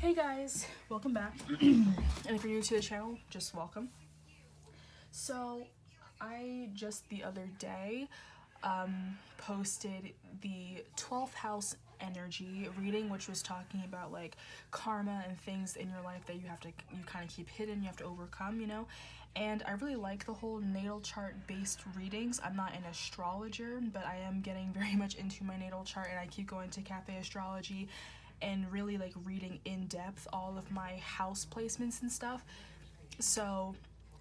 Hey guys, welcome back. And if you're new to the channel, just welcome. So, I just the other day posted the 12th house energy reading, which was talking about like karma and things in your life that you kind of keep hidden, you have to overcome, you know. And I really like the whole natal chart based readings. I'm not an astrologer, but I am getting very much into my natal chart, and I keep going to Cafe Astrology and really like reading in depth all of my house placements and stuff. So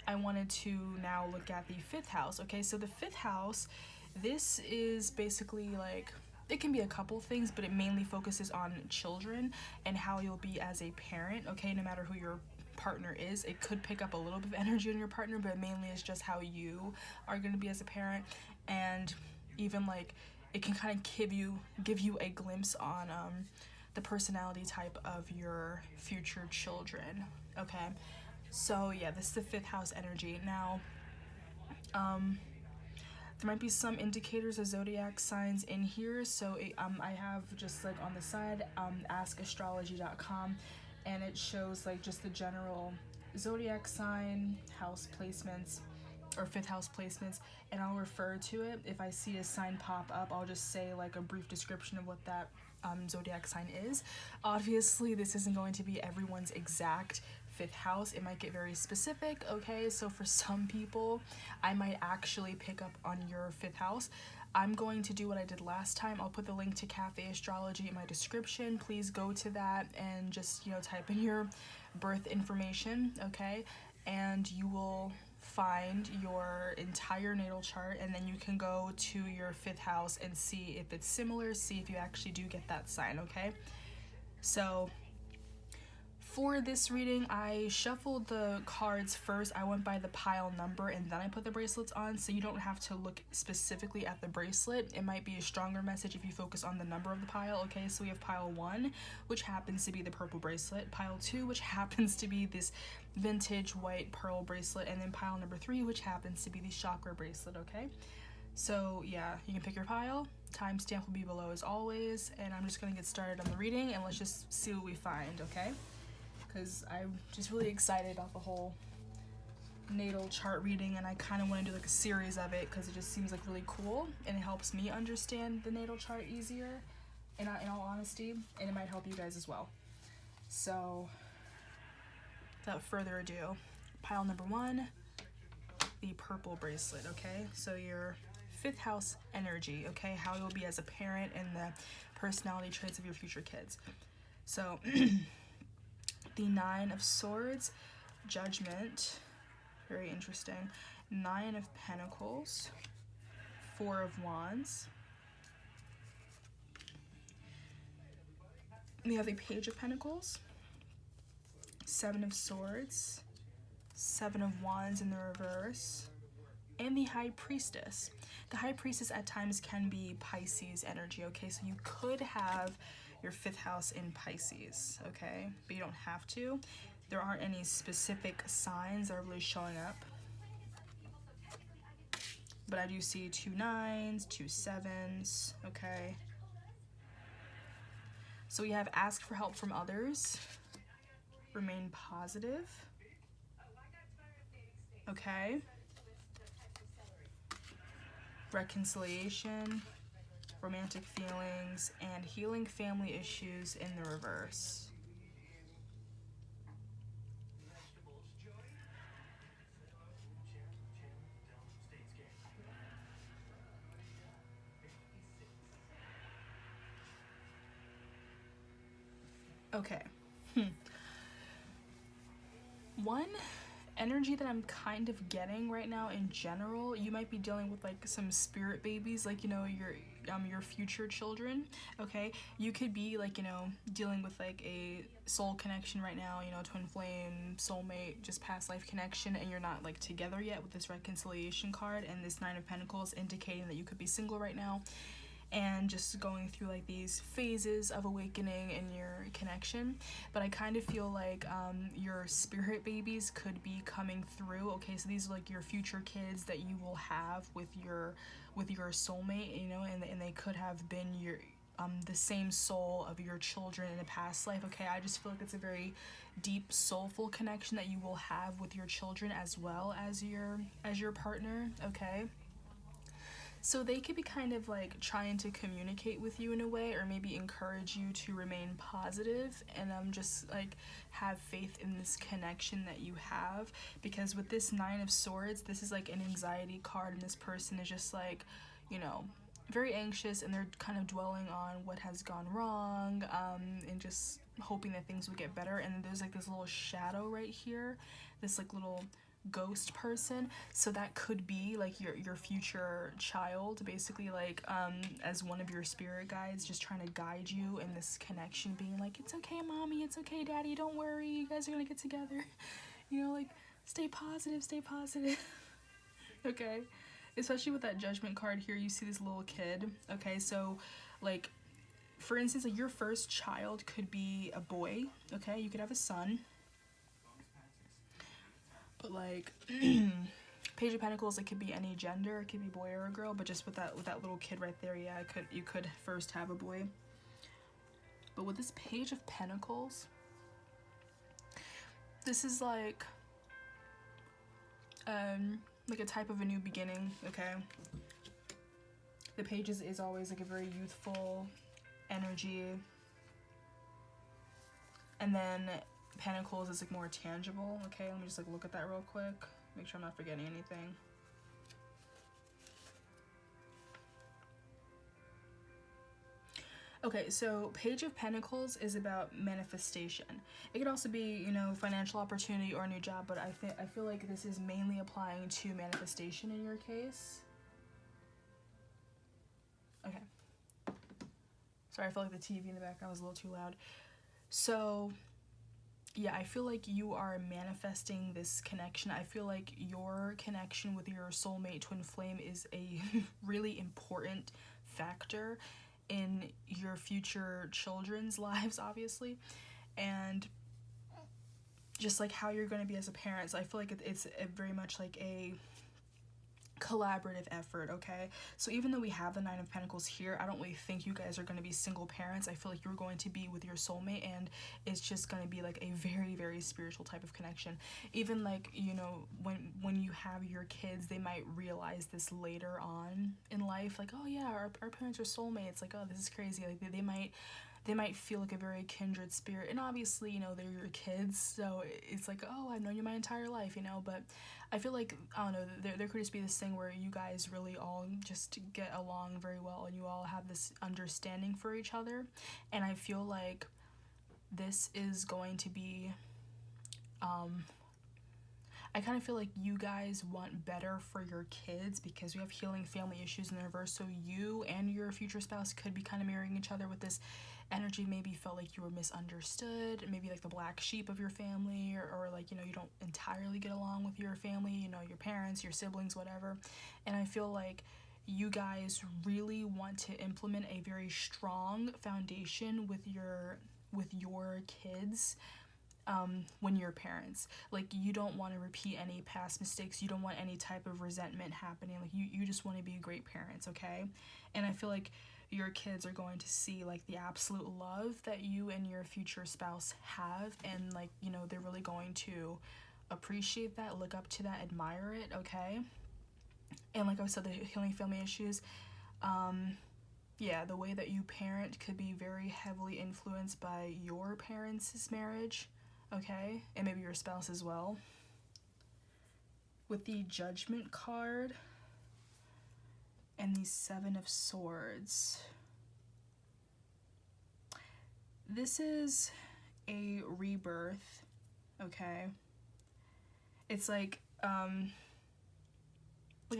I wanted to now look at the 5th house. Okay, so the 5th house, this is basically like, it can be a couple things, but it mainly focuses on children and how you'll be as a parent. Okay, no matter who your partner is, it could pick up a little bit of energy on your partner, but mainly it's just how you are going to be as a parent. And even like it can kind of give you a glimpse on the personality type of your future children. Okay, so yeah, this is the 5th house energy. Now there might be some indicators of zodiac signs in here, so I have just like on the side askastrology.com, and it shows like just the general zodiac sign house placements or 5th house placements, and I'll refer to it. If I see a sign pop up, I'll just say like a brief description of what that zodiac sign is. Obviously this isn't going to be everyone's exact 5th house. It might get very specific. Okay, so for some people I might actually pick up on your 5th house. I'm going to do what I did last time. I'll put the link to Cafe Astrology in my description. Please go to that and just, you know, type in your birth information, okay, and you will find your entire natal chart, and then you can go to your 5th house and see if it's similar, see if you actually do get that sign. Okay, so for this reading, I shuffled the cards first. I went by the pile number and then I put the bracelets on, so you don't have to look specifically at the bracelet. It might be a stronger message if you focus on the number of the pile. Okay, so we have pile 1, which happens to be the purple bracelet, pile 2, which happens to be this vintage white pearl bracelet, and then pile number 3, which happens to be the chakra bracelet. Okay, so yeah, you can pick your pile. Timestamp will be below as always, and I'm just gonna get started on the reading and let's just see what we find. Okay, because I'm just really excited about the whole natal chart reading, and I kind of want to do like a series of it because it just seems like really cool and it helps me understand the natal chart easier, in all honesty, and it might help you guys as well. So without further ado, pile number 1, the purple bracelet. Okay, so your 5th house energy, okay, how you'll be as a parent and the personality traits of your future kids. So the 9 of Swords, Judgment, very interesting. 9 of Pentacles, 4 of Wands. We have the Page of Pentacles, 7 of Swords, 7 of Wands in the reverse, and the High Priestess. The High Priestess at times can be Pisces energy, okay? So you could have your 5th house in Pisces, okay? But you don't have to. There aren't any specific signs that are really showing up. But I do see 2 9s, 2 7s, okay? So we have ask for help from others, remain positive, okay? Reconciliation, romantic feelings, and healing family issues in the reverse. Okay. One energy that I'm kind of getting right now in general, you might be dealing with like some spirit babies, like, you know, your future children. Okay, you could be like, you know, dealing with like a soul connection right now, you know, twin flame, soulmate, just past life connection, and you're not like together yet with this reconciliation card and this 9 of Pentacles indicating that you could be single right now and just going through like these phases of awakening in your connection. But I kind of feel like your spirit babies could be coming through. Okay, so these are like your future kids that you will have with your soulmate, you know, and they could have been the same soul of your children in a past life. Okay, I just feel like it's a very deep, soulful connection that you will have with your children as well as your partner. Okay, so they could be kind of like trying to communicate with you in a way, or maybe encourage you to remain positive, and just like have faith in this connection that you have. Because with this Nine of Swords, this is like an anxiety card, and this person is just like, you know, very anxious, and they're kind of dwelling on what has gone wrong, and just hoping that things would get better. And then there's like this little shadow right here, this like little ghost person, so that could be like your future child, basically, like as one of your spirit guides, just trying to guide you in this connection, being like, it's okay mommy, it's okay daddy, don't worry, you guys are gonna get together, you know, like stay positive, stay positive. Okay, especially with that Judgment card here, you see this little kid. Okay, so like for instance, like your first child could be a boy. Okay, you could have a son. But like Page of Pentacles, it could be any gender, it could be boy or a girl, but just with that little kid right there, yeah, you could first have a boy. But with this Page of Pentacles, this is like a type of a new beginning. Okay, the Page is always like a very youthful energy, and then Pentacles is like more tangible. Okay, let me just like look at that real quick, make sure I'm not forgetting anything. Okay, so Page of Pentacles is about manifestation. It could also be, you know, financial opportunity or a new job, but I feel like this is mainly applying to manifestation in your case. Okay. Sorry, I feel like the TV in the background was a little too loud. So yeah, I feel like you are manifesting this connection. I feel like your connection with your soulmate twin flame is a really important factor in your future children's lives, obviously, and just like how you're going to be as a parent. So I feel like it's very much like a collaborative effort. Okay, so even though we have the Nine of Pentacles here, I don't really think you guys are going to be single parents. I feel like you're going to be with your soulmate, and it's just going to be like a very, very spiritual type of connection. Even like, you know, when you have your kids, they might realize this later on in life, like, oh yeah, our parents are soulmates, like, oh, this is crazy. Like they might feel like a very kindred spirit, and obviously, you know, they're your kids, so it's like, oh, I've known you my entire life, you know. But I feel like, I don't know, there could just be this thing where you guys really all just get along very well, and you all have this understanding for each other. And I feel like this is going to be, I kind of feel like you guys want better for your kids, because we have healing family issues in the reverse. So you and your future spouse could be kind of mirroring each other with this energy. Maybe you felt like you were misunderstood, maybe like the black sheep of your family, or like, you know, you don't entirely get along with your family, you know, your parents, your siblings, whatever. And I feel like you guys really want to implement a very strong foundation with your kids when you're parents. Like, you don't want to repeat any past mistakes, you don't want any type of resentment happening. Like, you just want to be great parents. Okay, and I feel like your kids are going to see like the absolute love that you and your future spouse have, and like, you know, they're really going to appreciate that, look up to that, admire it. Okay, and like I said, the healing family issues, yeah, the way that you parent could be very heavily influenced by your parents' marriage. Okay, and maybe your spouse as well. With the Judgment card and the Seven of Swords, this is a rebirth. Okay, it's like a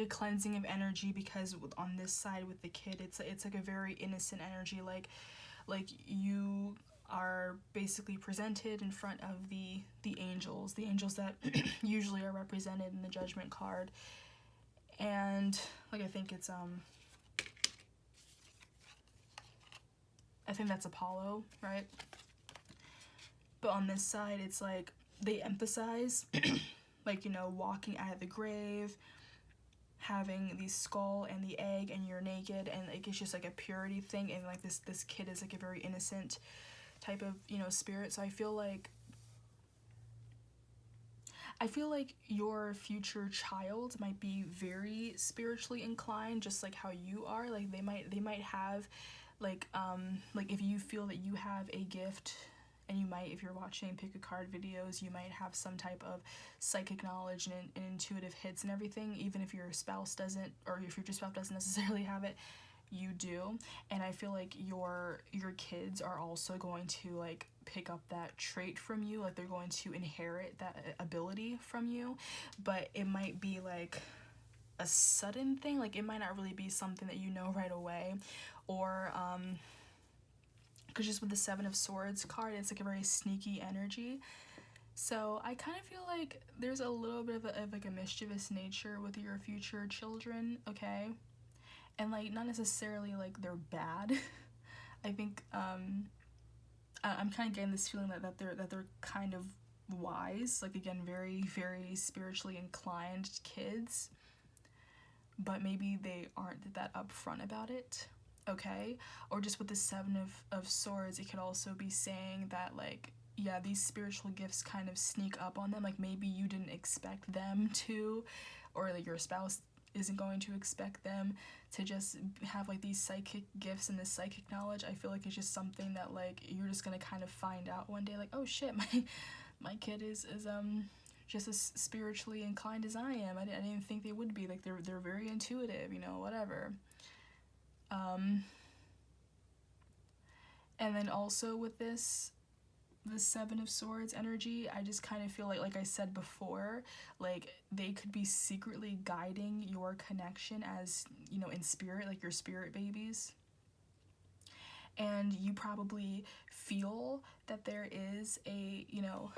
cleansing of energy, because on this side with the kid, it's like a very innocent energy, like you are basically presented in front of the angels that usually are represented in the Judgment card. And like, I think that's Apollo, right? But on this side, it's like they emphasize like, you know, walking out of the grave, having the skull and the egg, and you're naked, and like it's just like a purity thing, and like this kid is like a very innocent type of, you know, spirit. So I feel like your future child might be very spiritually inclined, just like how you are. Like they might have like if you feel that you have a gift, and you might, if you're watching pick a card videos, you might have some type of psychic knowledge and intuitive hits and everything, even if your spouse doesn't, or your future spouse doesn't necessarily have it, you do. And I feel like your kids are also going to like pick up that trait from you, like they're going to inherit that ability from you, but it might be like a sudden thing, like it might not really be something that you know right away, or because just with the Seven of Swords card, it's like a very sneaky energy. So I kind of feel like there's a little bit of like a mischievous nature with your future children, okay? And like not necessarily like they're bad. I think I'm kind of getting this feeling that they're kind of wise, like again very very spiritually inclined kids, but maybe they aren't that upfront about it, okay? Or just with the Seven of Swords, it could also be saying that like, yeah, these spiritual gifts kind of sneak up on them, like maybe you didn't expect them to, or like your spouse isn't going to expect them to just have like these psychic gifts and this psychic knowledge. I feel like it's just something that like you're just gonna kind of find out one day, like, oh shit, my kid is just as spiritually inclined as I am. I didn't think they would be. Like they're very intuitive, you know, whatever. And then also with the Seven of Swords energy, I just kind of feel like I said before, like they could be secretly guiding your connection as, you know, in spirit, like your spirit babies. And you probably feel that there is a, you know,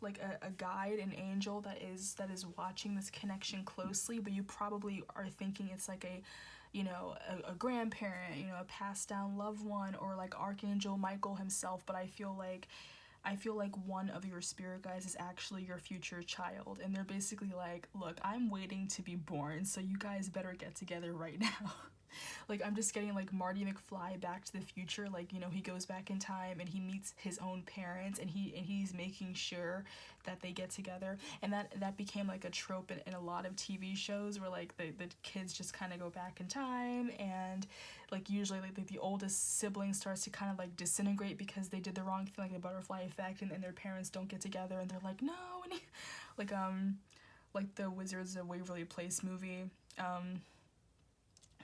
like a guide, an angel that is watching this connection closely, but you probably are thinking it's like a, you know, a grandparent, you know, a passed down loved one, or like Archangel Michael himself. But I feel like one of your spirit guides is actually your future child, and they're basically like, look, I'm waiting to be born, so you guys better get together right now. Like I'm just getting like Marty McFly Back to the Future, like, you know, he goes back in time and he meets his own parents, and he's making sure that they get together. And that became like a trope in a lot of TV shows, where like the kids just kind of go back in time, and like usually like the oldest sibling starts to kind of like disintegrate because they did the wrong thing, like the butterfly effect, and their parents don't get together, and they're like, no. And like the Wizards of Waverly Place movie.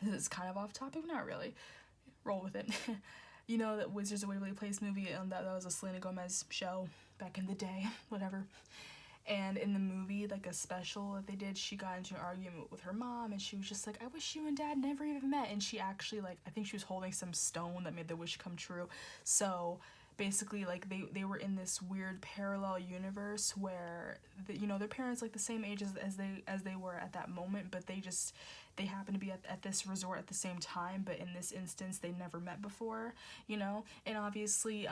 This is kind of off topic, not really. Roll with it. You know that Wizards of Waverly Place movie, and that was a Selena Gomez show back in the day, whatever. And in the movie, like a special that they did, she got into an argument with her mom, and she was just like, I wish you and dad never even met. And she actually, like, I think she was holding some stone that made the wish come true. So basically, like, they were in this weird parallel universe where you know, their parents like the same age as they were at that moment, but they happen to be at this resort at the same time, but in this instance they never met before, you know. And obviously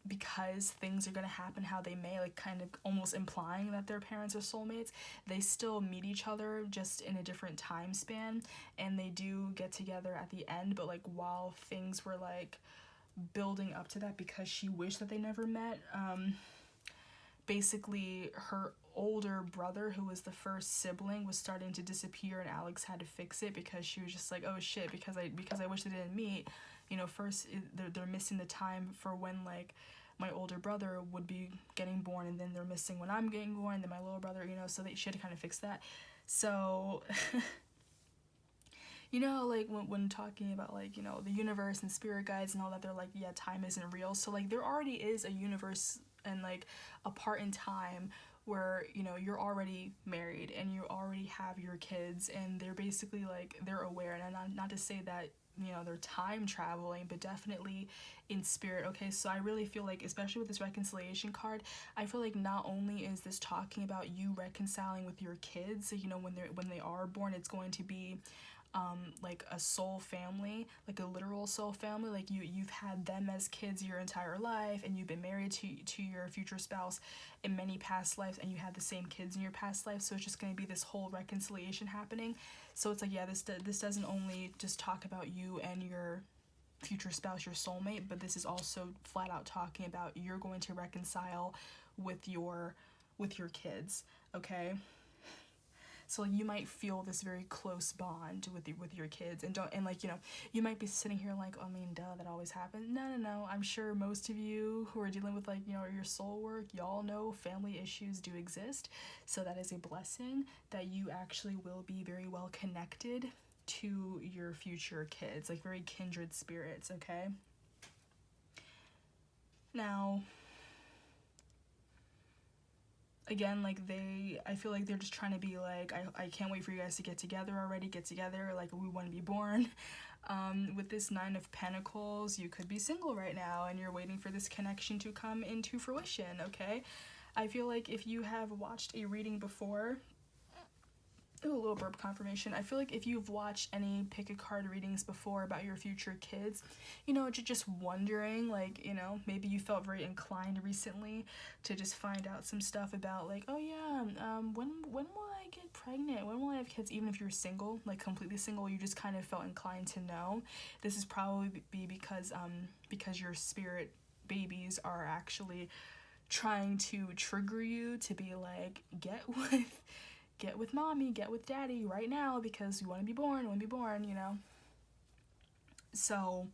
because things are going to happen how they may, like kind of almost implying that their parents are soulmates, they still meet each other just in a different time span, and they do get together at the end. But like while things were like building up to that, because she wished that they never met, basically her older brother, who was the first sibling, was starting to disappear, and Alex had to fix it because she was just like, oh shit, because I wish they didn't meet, you know. First they're missing the time for when like my older brother would be getting born, and then they're missing when I'm getting born, and then my little brother, you know. So she had to kind of fix that. So you know, like when talking about like, you know, the universe and spirit guides and all that, they're like, yeah, time isn't real. So like there already is a universe and like a part in time where, you know, you're already married and you already have your kids, and they're basically like, they're aware. And not to say that, you know, they're time traveling, but definitely in spirit. Okay, so I really feel like, especially with this reconciliation card, I feel like not only is this talking about you reconciling with your kids, you know, when they are born, it's going to be like a soul family, like a literal soul family, like you've had them as kids your entire life, and you've been married to your future spouse in many past lives, and you had the same kids in your past life, so it's just going to be this whole reconciliation happening. So it's like, yeah, this doesn't only just talk about you and your future spouse, your soulmate, but this is also flat out talking about you're going to reconcile with your kids, okay? So like you might feel this very close bond with your kids, and like, you know, you might be sitting here like, oh, I mean, duh, that always happens. No, I'm sure most of you who are dealing with, like, you know, your soul work, y'all know family issues do exist. So that is a blessing that you actually will be very well connected to your future kids, like very kindred spirits, okay? Now, again, like I feel like they're just trying to be like, I can't wait for you guys to get together, like we want to be born. With this Nine of Pentacles, you could be single right now and you're waiting for this connection to come into fruition, okay? I feel like if you have watched a reading before, a little burp confirmation, I feel like if you've watched any pick a card readings before about your future kids, you know, just wondering, like, you know, maybe you felt very inclined recently to just find out some stuff about, like, oh yeah, when will I get pregnant? When will I have kids? Even if you're single, like completely single, you just kind of felt inclined to know. This is probably because your spirit babies are actually trying to trigger you to be like, get with mommy, get with daddy right now, because you want to be born, you know? So,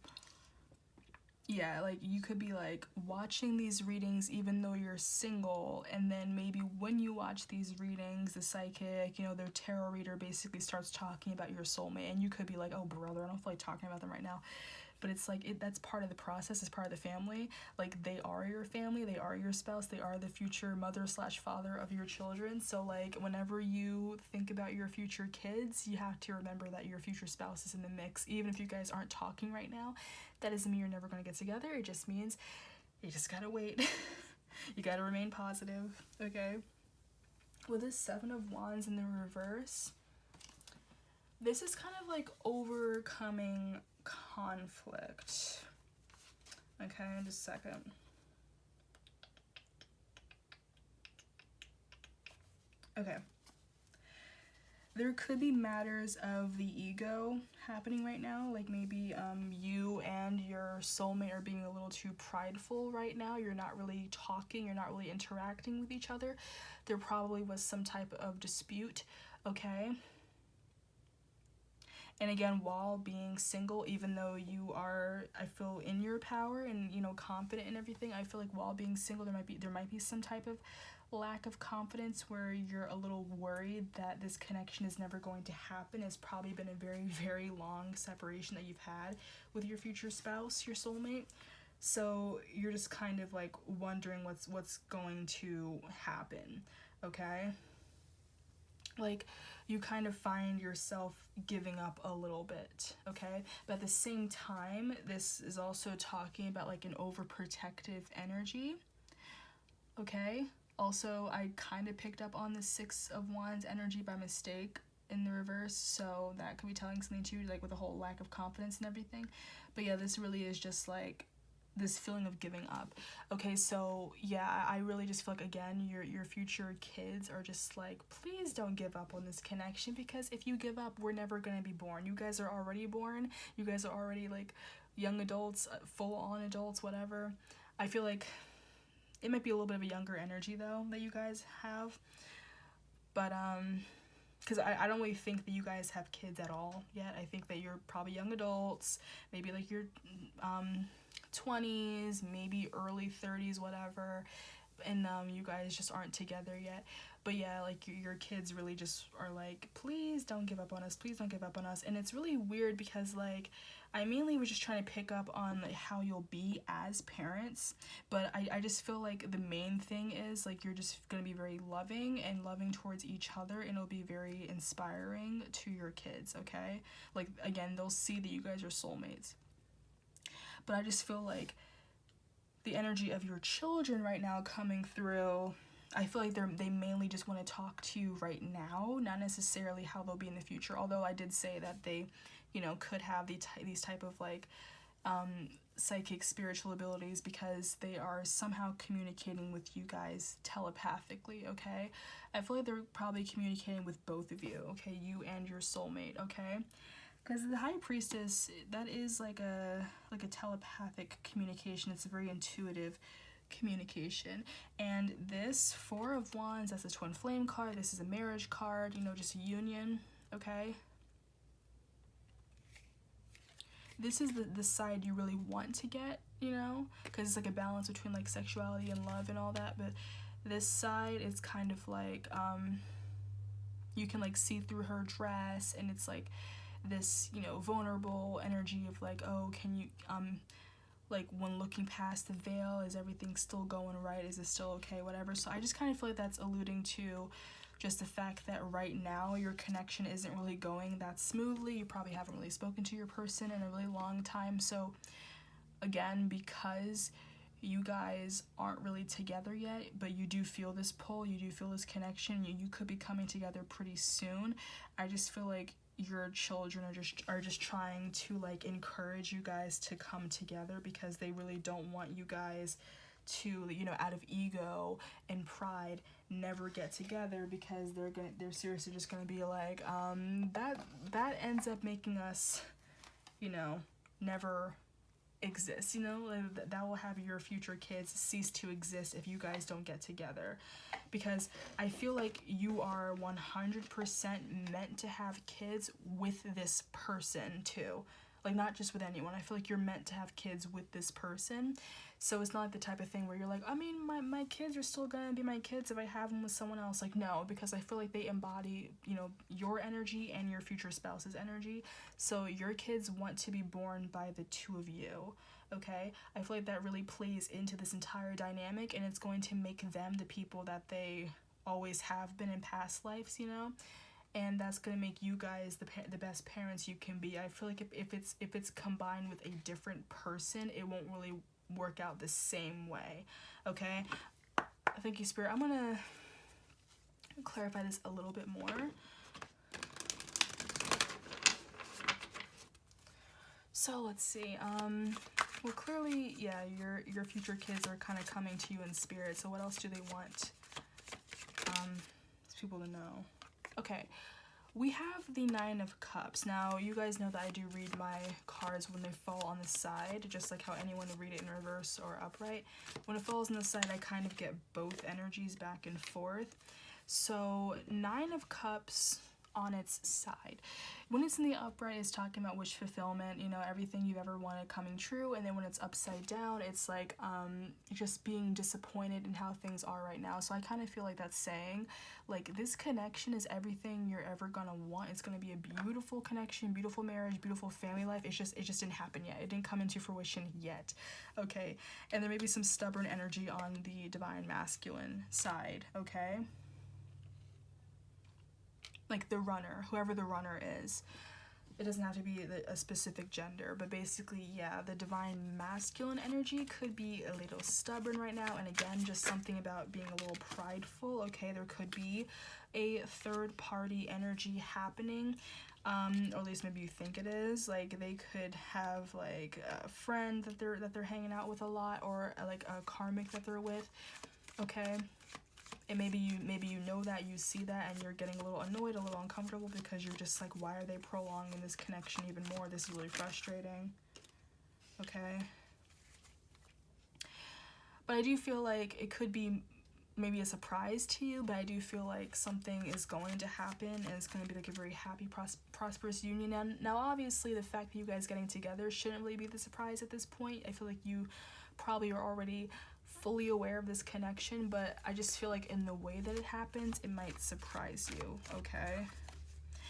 yeah, like, you could be, like, watching these readings even though you're single, and then maybe when you watch these readings, the psychic, you know, their tarot reader basically starts talking about your soulmate, and you could be like, oh, brother, I don't feel like talking about them right now. But it's like, that's part of the process, it's part of the family. Like, they are your family, they are your spouse, they are the future mother/father of your children. So, like, whenever you think about your future kids, you have to remember that your future spouse is in the mix. Even if you guys aren't talking right now, that doesn't mean you're never going to get together. It just means you just gotta wait. You gotta remain positive, okay? With this Seven of Wands in the reverse, this is kind of like overcoming conflict. Okay, just a second. Okay. There could be matters of the ego happening right now. Like maybe you and your soulmate are being a little too prideful right now. You're not really talking, you're not really interacting with each other. There probably was some type of dispute, okay? And again, while being single, even though you are, I feel, in your power and, you know, confident in everything, I feel like while being single, there might be some type of lack of confidence where you're a little worried that this connection is never going to happen. It's probably been a very, very long separation that you've had with your future spouse, your soulmate. So you're just kind of like wondering what's going to happen, okay? Like, you kind of find yourself giving up a little bit, okay? But at the same time, this is also talking about like an overprotective energy, okay? Also, I kind of picked up on the Six of Wands energy by mistake in the reverse, so that could be telling something to you, like with the whole lack of confidence and everything. But yeah, this really is just like this feeling of giving up. Okay, so yeah, I really just feel like, again, your future kids are just like, please don't give up on this connection, because if you give up, we're never gonna be born. You guys are already born. You guys are already like young adults, full-on adults, whatever. I feel like it might be a little bit of a younger energy though that you guys have, but because I don't really think that you guys have kids at all yet. I think that you're probably young adults, maybe like your 20s, maybe early 30s, whatever, and you guys just aren't together yet. But yeah, like your kids really just are like, please don't give up on us, please don't give up on us. And it's really weird because like I mainly was just trying to pick up on like how you'll be as parents, but I just feel like the main thing is like you're just gonna be very loving towards each other, and it'll be very inspiring to your kids, okay? Like, again, they'll see that you guys are soulmates. But I just feel like the energy of your children right now coming through I feel like they mainly just want to talk to you right now, not necessarily how they'll be in the future. Although I did say that they, you know, could have these type of like psychic spiritual abilities, because they are somehow communicating with you guys telepathically, okay? I feel like they're probably communicating with both of you, okay? You and your soulmate, okay? Because the High Priestess, that is like a telepathic communication. It's a very intuitive communication. And this Four of Wands, that's a twin flame card. This is a marriage card, you know, just a union, okay? This is the side you really want to get, you know, because it's like a balance between like sexuality and love and all that. But this side is kind of like you can like see through her dress, and it's like this, you know, vulnerable energy of like, oh, can you like when looking past the veil, is everything still going right? Is it still okay? Whatever. So I just kind of feel like that's alluding to just the fact that right now your connection isn't really going that smoothly. You probably haven't really spoken to your person in a really long time. So again, because you guys aren't really together yet, but you do feel this pull, you do feel this connection, you could be coming together pretty soon. I just feel like your children are just trying to like encourage you guys to come together, because they really don't want you guys to, you know, out of ego and pride, never get together, because they're seriously just gonna be like, that ends up making us, you know, never exist, you know, that will have your future kids cease to exist if you guys don't get together. Because I feel like you are 100% meant to have kids with this person too. Like, not just with anyone. I feel like you're meant to have kids with this person. So it's not like the type of thing where you're like, I mean, my kids are still gonna be my kids if I have them with someone else. Like, no, because I feel like they embody, you know, your energy and your future spouse's energy. So your kids want to be born by the two of you, okay? I feel like that really plays into this entire dynamic, and it's going to make them the people that they always have been in past lives, you know? And that's gonna make you guys the best parents you can be. I feel like if it's combined with a different person, it won't really work out the same way, okay? Thank you, Spirit. I'm gonna clarify this a little bit more. So let's see. Well, clearly, yeah, your future kids are kind of coming to you in spirit. So what else do they want people to know? Okay, we have the Nine of Cups. Now, you guys know that I do read my cards when they fall on the side, just like how anyone would read it in reverse or upright. When it falls on the side, I kind of get both energies back and forth. So, Nine of Cups on its side. When it's in the upright, it's talking about wish fulfillment, you know, everything you've ever wanted coming true. And then when it's upside down, it's like just being disappointed in how things are right now. So I kind of feel like that's saying, like, this connection is everything you're ever gonna want. It's gonna be a beautiful connection, beautiful marriage, beautiful family life. It just didn't happen yet. It didn't come into fruition yet. Okay, and there may be some stubborn energy on the divine masculine side. Okay, like the runner, whoever the runner is. It doesn't have to be a specific gender, but basically, yeah, the divine masculine energy could be a little stubborn right now. And again, just something about being a little prideful. Okay, there could be a third party energy happening, or at least maybe you think it is. Like, they could have like a friend that they're hanging out with a lot, or like a karmic that they're with. Okay. And maybe you know that, you see that, and you're getting a little annoyed, a little uncomfortable, because you're just like, why are they prolonging this connection even more? This is really frustrating. Okay. But I do feel like it could be maybe a surprise to you, but I do feel like something is going to happen, and it's going to be like a very happy, prosperous union. And now, obviously, the fact that you guys getting together shouldn't really be the surprise at this point. I feel like you probably are already fully aware of this connection, but I just feel like in the way that it happens, it might surprise you, okay?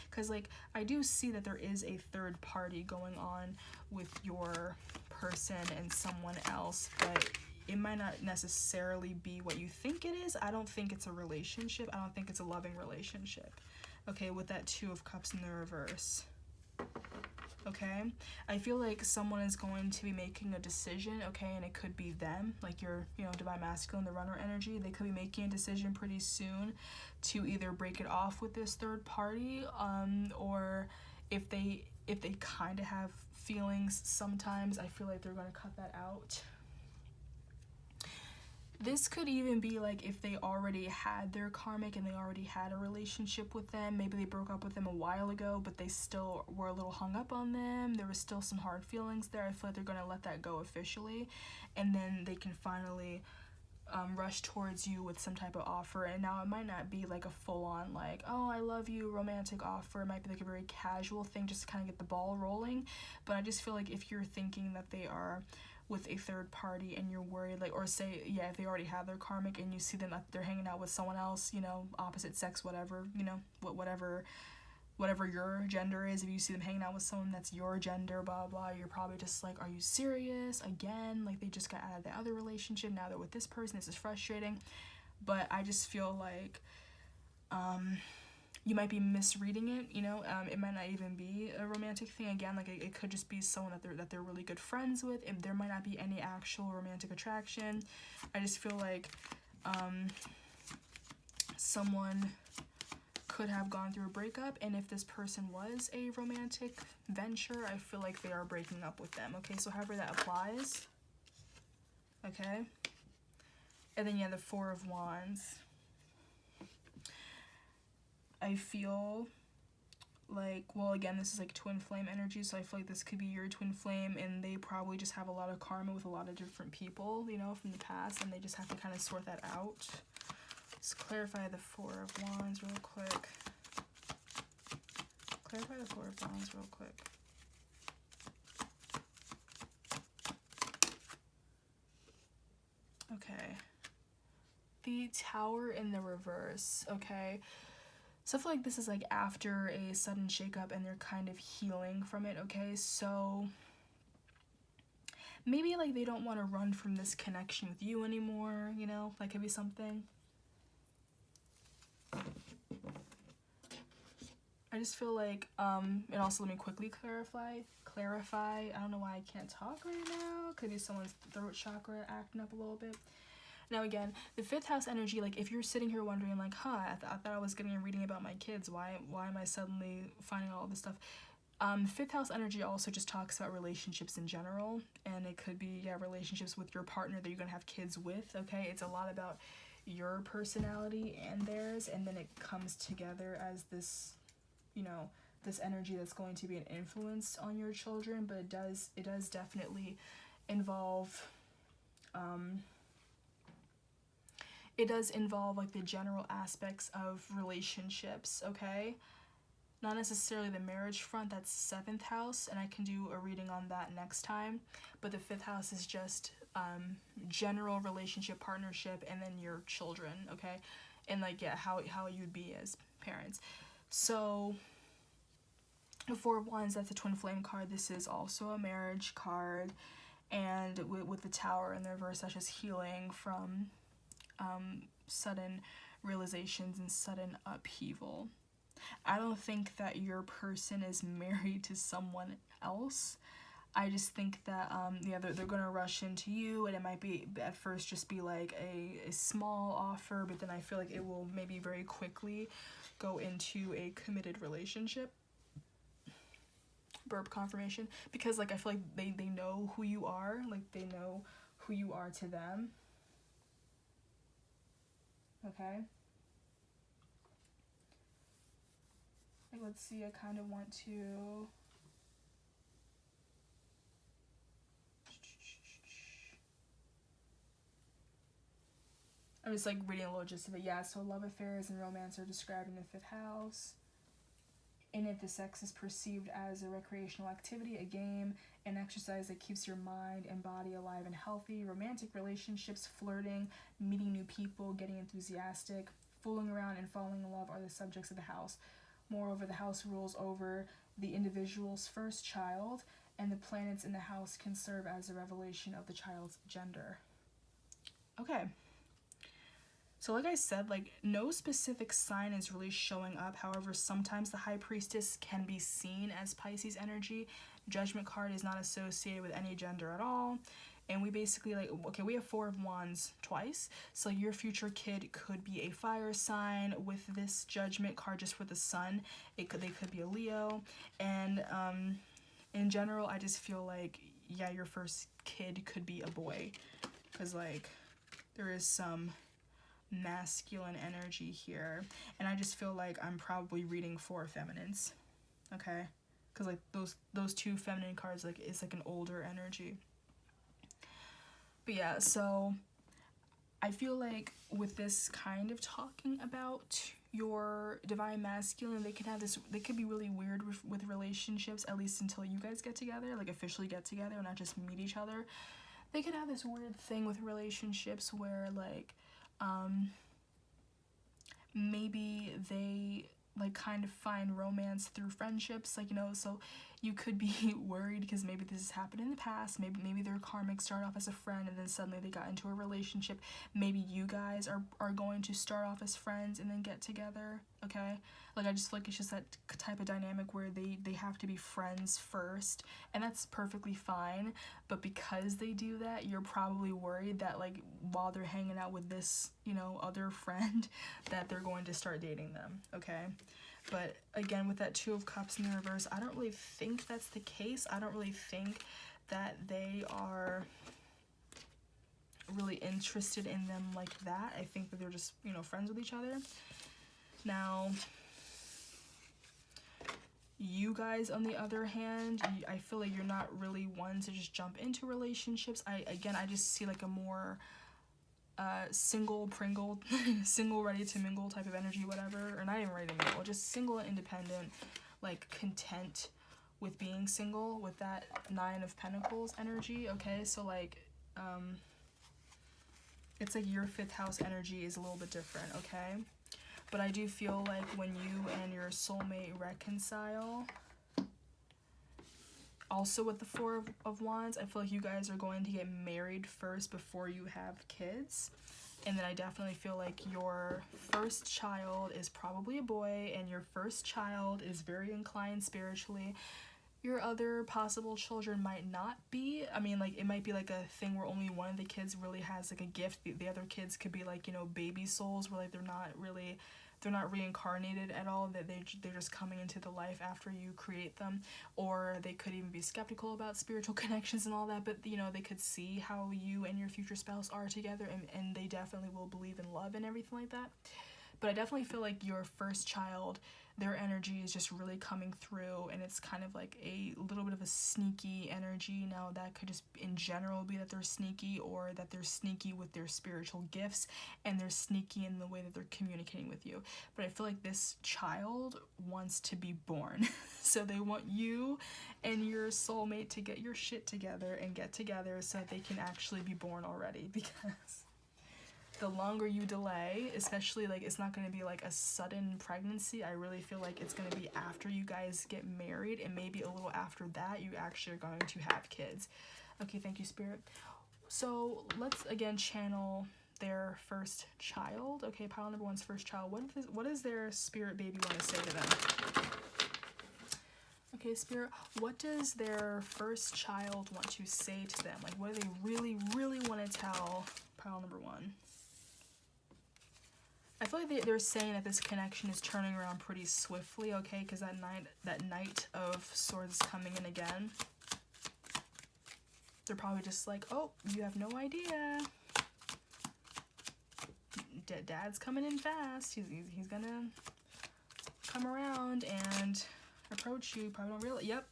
Because, like, I do see that there is a third party going on with your person and someone else, but it might not necessarily be what you think it is. I don't think it's a relationship. I don't think it's a loving relationship, okay, with that Two of Cups in the reverse. okay? I feel like someone is going to be making a decision, okay, and it could be them, like your, you know, divine masculine, the runner energy. They could be making a decision pretty soon to either break it off with this third party, or if they kind of have feelings sometimes, I feel like they're going to cut that out. This could even be like if they already had their karmic and they already had a relationship with them. Maybe they broke up with them a while ago, but they still were a little hung up on them. There was still some hard feelings there. I feel like they're going to let that go officially, and then they can finally rush towards you with some type of offer. And now it might not be like a full-on like, oh, I love you romantic offer. It might be like a very casual thing just to kind of get the ball rolling. But I just feel like if you're thinking that they are with a third party and you're worried, like, or say, yeah, if they already have their karmic and you see them that they're hanging out with someone else, you know, opposite sex, whatever, you know, whatever your gender is, if you see them hanging out with someone that's your gender, blah blah, you're probably just like, are you serious again? Like, they just got out of the other relationship, now they're with this person, this is frustrating. But I just feel like you might be misreading it, you know. It might not even be a romantic thing. Again, like, it could just be someone that they're really good friends with, and there might not be any actual romantic attraction. I just feel like someone could have gone through a breakup, and if this person was a romantic venture, I feel like they are breaking up with them, okay? So however that applies, okay? And then, yeah, the Four of Wands. I feel like, well, again, this is like twin flame energy, so I feel like this could be your twin flame, and they probably just have a lot of karma with a lot of different people, you know, from the past, and they just have to kind of sort that out. Let's clarify the Four of Wands real quick. Clarify the Four of Wands real quick. Okay. The Tower in the reverse, okay? So I feel like this is like after a sudden shakeup and they're kind of healing from it, okay? So maybe like they don't want to run from this connection with you anymore, you know? That could be something. I just feel like, and also let me quickly clarify, I don't know why I can't talk right now. Could be someone's throat chakra acting up a little bit. Now again, the fifth house energy, like if you're sitting here wondering like, I thought I was getting a reading about my kids, why am I suddenly finding all this stuff? Fifth house energy also just talks about relationships in general, and it could be, yeah, relationships with your partner that you're gonna have kids with, okay? It's a lot about your personality and theirs, and then it comes together as this, you know, this energy that's going to be an influence on your children. But it does definitely involve like the general aspects of relationships, okay? Not necessarily the marriage front, that's seventh house, and I can do a reading on that next time. But the fifth house is just general relationship, partnership, and then your children, okay? And like, yeah, how you'd be as parents. So the Four of Wands, that's a twin flame card. This is also a marriage card, and with the Tower in the reverse, that's just healing from sudden realizations and sudden upheaval. I don't think that your person is married to someone else. I just think that yeah, they're gonna rush into you, and it might be at first just be like a small offer, but then I feel like it will maybe very quickly go into a committed relationship. Burp confirmation, because like I feel like they know who you are, like they know who you are to them. Okay. Like, let's see, I kind of want to... I'm just like reading a little gist of it. Yeah, so love affairs and romance are described in the fifth house. In it, the sex is perceived as a recreational activity, a game, an exercise that keeps your mind and body alive and healthy. Romantic relationships, flirting, meeting new people, getting enthusiastic, fooling around, and falling in love are the subjects of the house. Moreover, the house rules over the individual's first child, and the planets in the house can serve as a revelation of the child's gender. Okay. So like I said, like no specific sign is really showing up. However, sometimes the High Priestess can be seen as Pisces energy. Judgment card is not associated with any gender at all. And we basically, like, okay, we have 4 of Wands twice. So your future kid could be a fire sign with this Judgment card just for the sun. They could be a Leo. And in general, I just feel like, yeah, your first kid could be a boy. Because, like, there is some masculine energy here. And I just feel like I'm probably reading 4 feminines. Okay? Because, like, those 2 feminine cards, like, it's like an older energy. But yeah, so I feel like with this kind of talking about your divine masculine, they could be really weird with relationships, at least until you guys get together, like officially get together, not just meet each other. They could have this weird thing with relationships where, like, maybe they, like, kind of find romance through friendships, like, you know, so you could be worried because maybe this has happened in the past. Maybe their karmic started off as a friend and then suddenly they got into a relationship. Maybe you guys are going to start off as friends and then get together, okay? Like, I just feel like it's just that type of dynamic where they have to be friends first, and that's perfectly fine. But because they do that, you're probably worried that, like, while they're hanging out with this, you know, other friend, that they're going to start dating them, okay? But again, with that 2 of Cups in the reverse, I don't really think that's the case. I don't really think that they are really interested in them like that. I think that they're just, you know, friends with each other. Now, you guys, on the other hand, I feel like you're not really one to just jump into relationships. I just see like a more single Pringle, single ready to mingle type of energy, whatever, or not even ready to mingle, just single and independent, like content with being single, with that 9 of Pentacles energy, okay? So, like, it's like your 5th house energy is a little bit different, okay? But I do feel like when you and your soulmate reconcile, also with the 4 of Wands, I feel like you guys are going to get married first before you have kids. And then I definitely feel like your first child is probably a boy, and your first child is very inclined spiritually. Your other possible children might not be. I mean, like, it might be like a thing where only one of the kids really has like a gift. The other kids could be like, you know, baby souls where, like, they're not reincarnated at all, that they're just coming into the life after you create them. Or they could even be skeptical about spiritual connections and all that, but, you know, they could see how you and your future spouse are together, and they definitely will believe in love and everything like that. But I definitely feel like your first child, their energy is just really coming through, and it's kind of like a little bit of a sneaky energy. Now, that could just in general be that they're sneaky, or that they're sneaky with their spiritual gifts, and they're sneaky in the way that they're communicating with you. But I feel like this child wants to be born. So they want you and your soulmate to get your shit together and get together so that they can actually be born already, because the longer you delay, especially, like, it's not going to be like a sudden pregnancy. I really feel like it's going to be after you guys get married, and maybe a little after that you actually are going to have kids. Okay, thank you, Spirit. So let's again channel their first child. Okay, pile number 1's first child. What does their spirit baby want to say to them? Okay, Spirit, what does their first child want to say to them? Like, what do they really, really want to tell pile number 1? I feel like they're saying that this connection is turning around pretty swiftly, okay? Because that Knight of Swords is coming in again. They're probably just like, oh, you have no idea. Dad's coming in fast. He's gonna come around and approach you. Probably don't realize. Yep.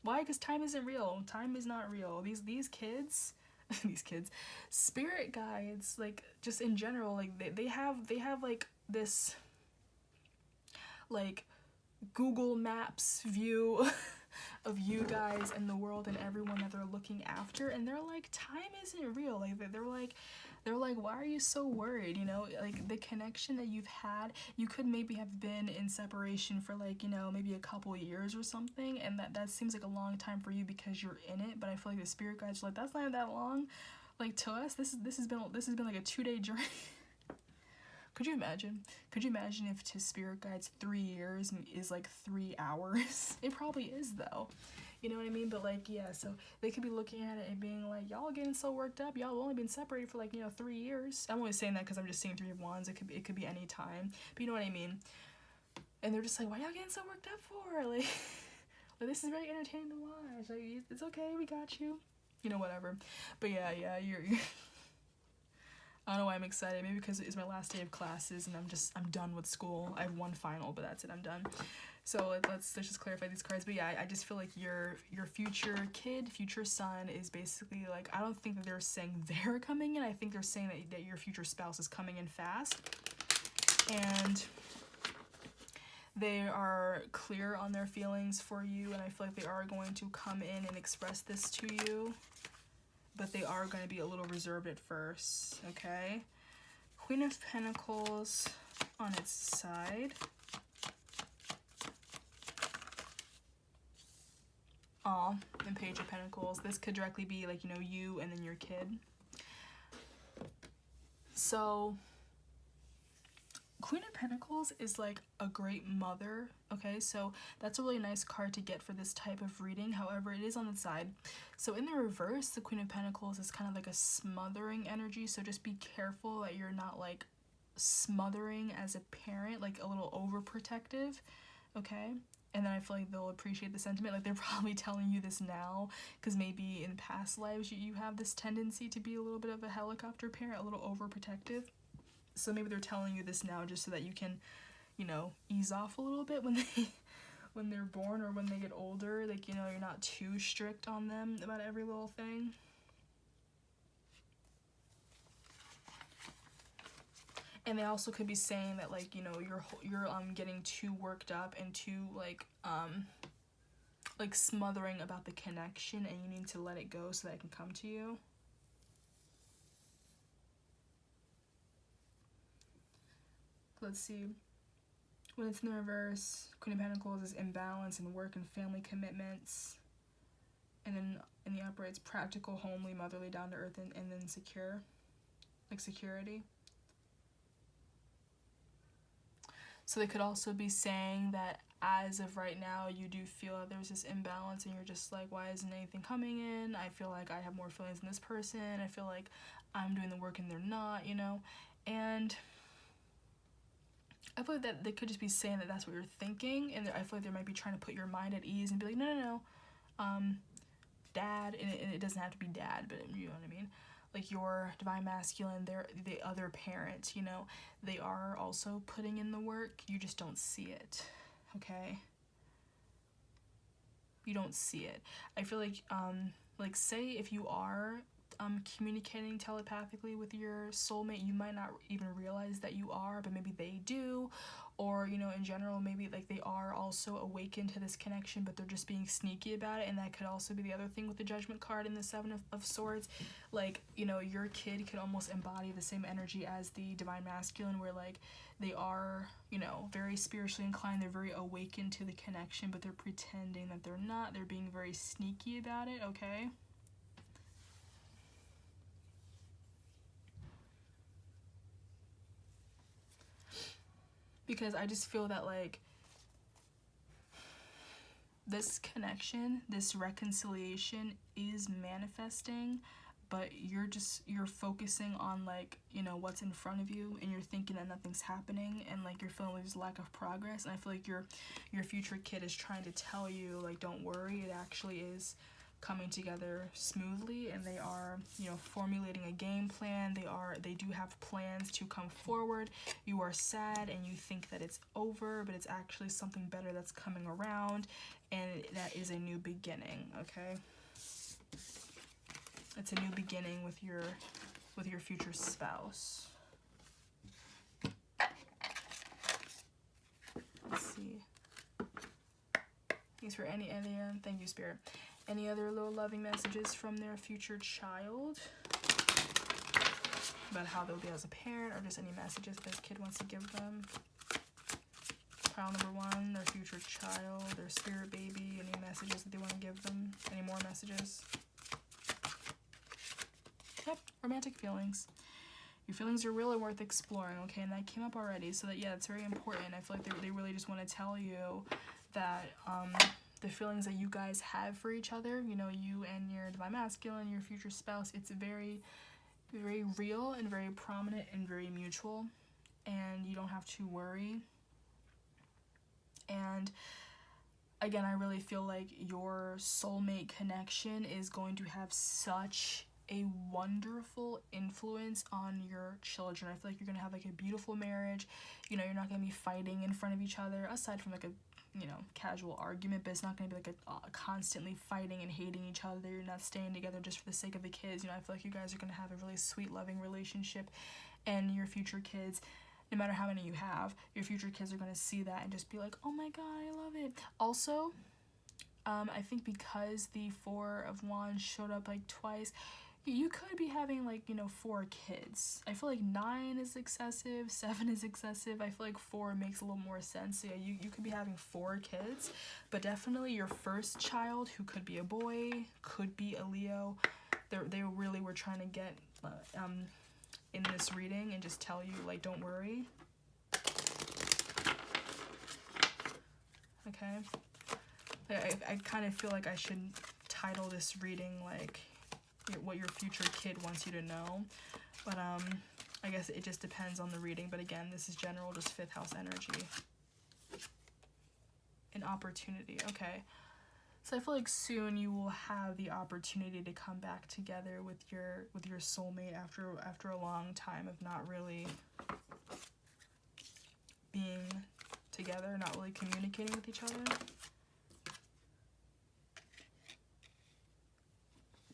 Why? Because time isn't real. Time is not real. These kids... these kids, spirit guides, like, just in general, like, they have like this, like, Google Maps view of you guys and the world and everyone that they're looking after, and they're like, time isn't real. Like, they're like, why are you so worried? You know, like, the connection that you've had, you could maybe have been in separation for, like, you know, maybe a couple years or something, and that seems like a long time for you because you're in it. But I feel like the spirit guides are like, that's not that long. Like, to us, this has been like a 2-day journey. Could you imagine? Could you imagine if to spirit guides 3 years is like 3 hours? It probably is though. You know what I mean? But like, yeah, so they could be looking at it and being like, y'all getting so worked up. Y'all have only been separated for like, 3 years. I'm only saying that because I'm just seeing 3 of Wands. It could be any time. But you know what I mean? And they're just like, why y'all getting so worked up for? Like, this is very entertaining to watch. Like, it's okay, we got you. Whatever. But yeah, you're I don't know why I'm excited. Maybe because it's my last day of classes and I'm done with school. I have 1 final, but that's it. I'm done. So let's just clarify these cards. But yeah, I just feel like your future kid, future son is basically like, I don't think that they're saying they're coming in. I think they're saying that your future spouse is coming in fast. And they are clear on their feelings for you. And I feel like they are going to come in and express this to you. But they are going to be a little reserved at first, okay? Queen of Pentacles on its side. Aw, and Page of Pentacles. This could directly be like, you and then your kid. So, Queen of Pentacles is like a great mother, okay? So that's a really nice card to get for this type of reading. However, it is on the side. So in the reverse, the Queen of Pentacles is kind of like a smothering energy. So just be careful that you're not like smothering as a parent, like a little overprotective, okay? And then I feel like they'll appreciate the sentiment. Like they're probably telling you this now because maybe in past lives you have this tendency to be a little bit of a helicopter parent, a little overprotective. So maybe they're telling you this now just so that you can, ease off a little bit when they're born or when they get older. Like, you're not too strict on them about every little thing. And they also could be saying that, like, you're getting too worked up and too, like smothering about the connection, and you need to let it go so that it can come to you. Let's see. When it's in the reverse, Queen of Pentacles is imbalance in work and family commitments. And then in the upper, it's practical, homely, motherly, down to earth, and then secure. Like security. So they could also be saying that as of right now, you do feel that there's this imbalance and you're just like, why isn't anything coming in? I feel like I have more feelings than this person. I feel like I'm doing the work and they're not, And I feel like that they could just be saying that that's what you're thinking, and I feel like they might be trying to put your mind at ease and be like, no, dad, and it doesn't have to be dad, but you know what I mean, like your divine masculine, they're the other parent, they are also putting in the work, you just don't see it, okay? You don't see it. I feel like say if you are communicating telepathically with your soulmate, you might not even realize that you are, but maybe they do, or in general, maybe like they are also awakened to this connection, but they're just being sneaky about it. And that could also be the other thing with the Judgment card and the Seven of Swords. Like, your kid could almost embody the same energy as the divine masculine, where like they are, very spiritually inclined, they're very awakened to the connection, but they're pretending that they're not. They're being very sneaky about it, okay? Because I just feel that like this connection, this reconciliation is manifesting, but you're focusing on like, what's in front of you, and you're thinking that nothing's happening, and like you're feeling like there's lack of progress. And I feel like your future kid is trying to tell you like, don't worry, it actually is coming together smoothly, and they are, formulating a game plan. They do have plans to come forward. You are sad and you think that it's over, but it's actually something better that's coming around, and that is a new beginning, okay? It's a new beginning with your future spouse. Let's see. Thanks for any other, thank you, Spirit. Any other little loving messages from their future child about how they'll be as a parent, or just any messages their kid wants to give them? Pile number 1, their future child, their spirit baby, any messages that they want to give them? Any more messages? Yep, romantic feelings. Your feelings are real and worth exploring, okay? And that came up already, so that, yeah, it's very important. I feel like they really just want to tell you that the feelings that you guys have for each other, you know, you and your divine masculine, your future spouse, it's very, very real and very prominent and very mutual, and you don't have to worry. And again, I really feel like your soulmate connection is going to have such a wonderful influence on your children. I feel like you're going to have like a beautiful marriage. You know, you're not going to be fighting in front of each other, aside from like a, you know, casual argument, but it's not going to be like a constantly fighting and hating each other. You're not staying together just for the sake of the kids. You know, I feel like you guys are going to have a really sweet, loving relationship, and your future kids, no matter how many you have, your future kids are going to see that and just be like, oh my god, I love it. Also, I think because the Four of Wands showed up like twice, you could be having like, you know, 4 kids. I feel like 9 is excessive, 7 is excessive. I feel like 4 makes a little more sense. So yeah, you could be having 4 kids, but definitely your first child, who could be a boy, could be a Leo. They really were trying to get in this reading and just tell you, like, don't worry. Okay. I kind of feel like I should title this reading like what your future kid wants you to know, but I guess it just depends on the reading. But again, this is general, just 5th house energy. An opportunity. Okay, so I feel like soon you will have the opportunity to come back together with your soulmate after a long time of not really being together, not really communicating with each other.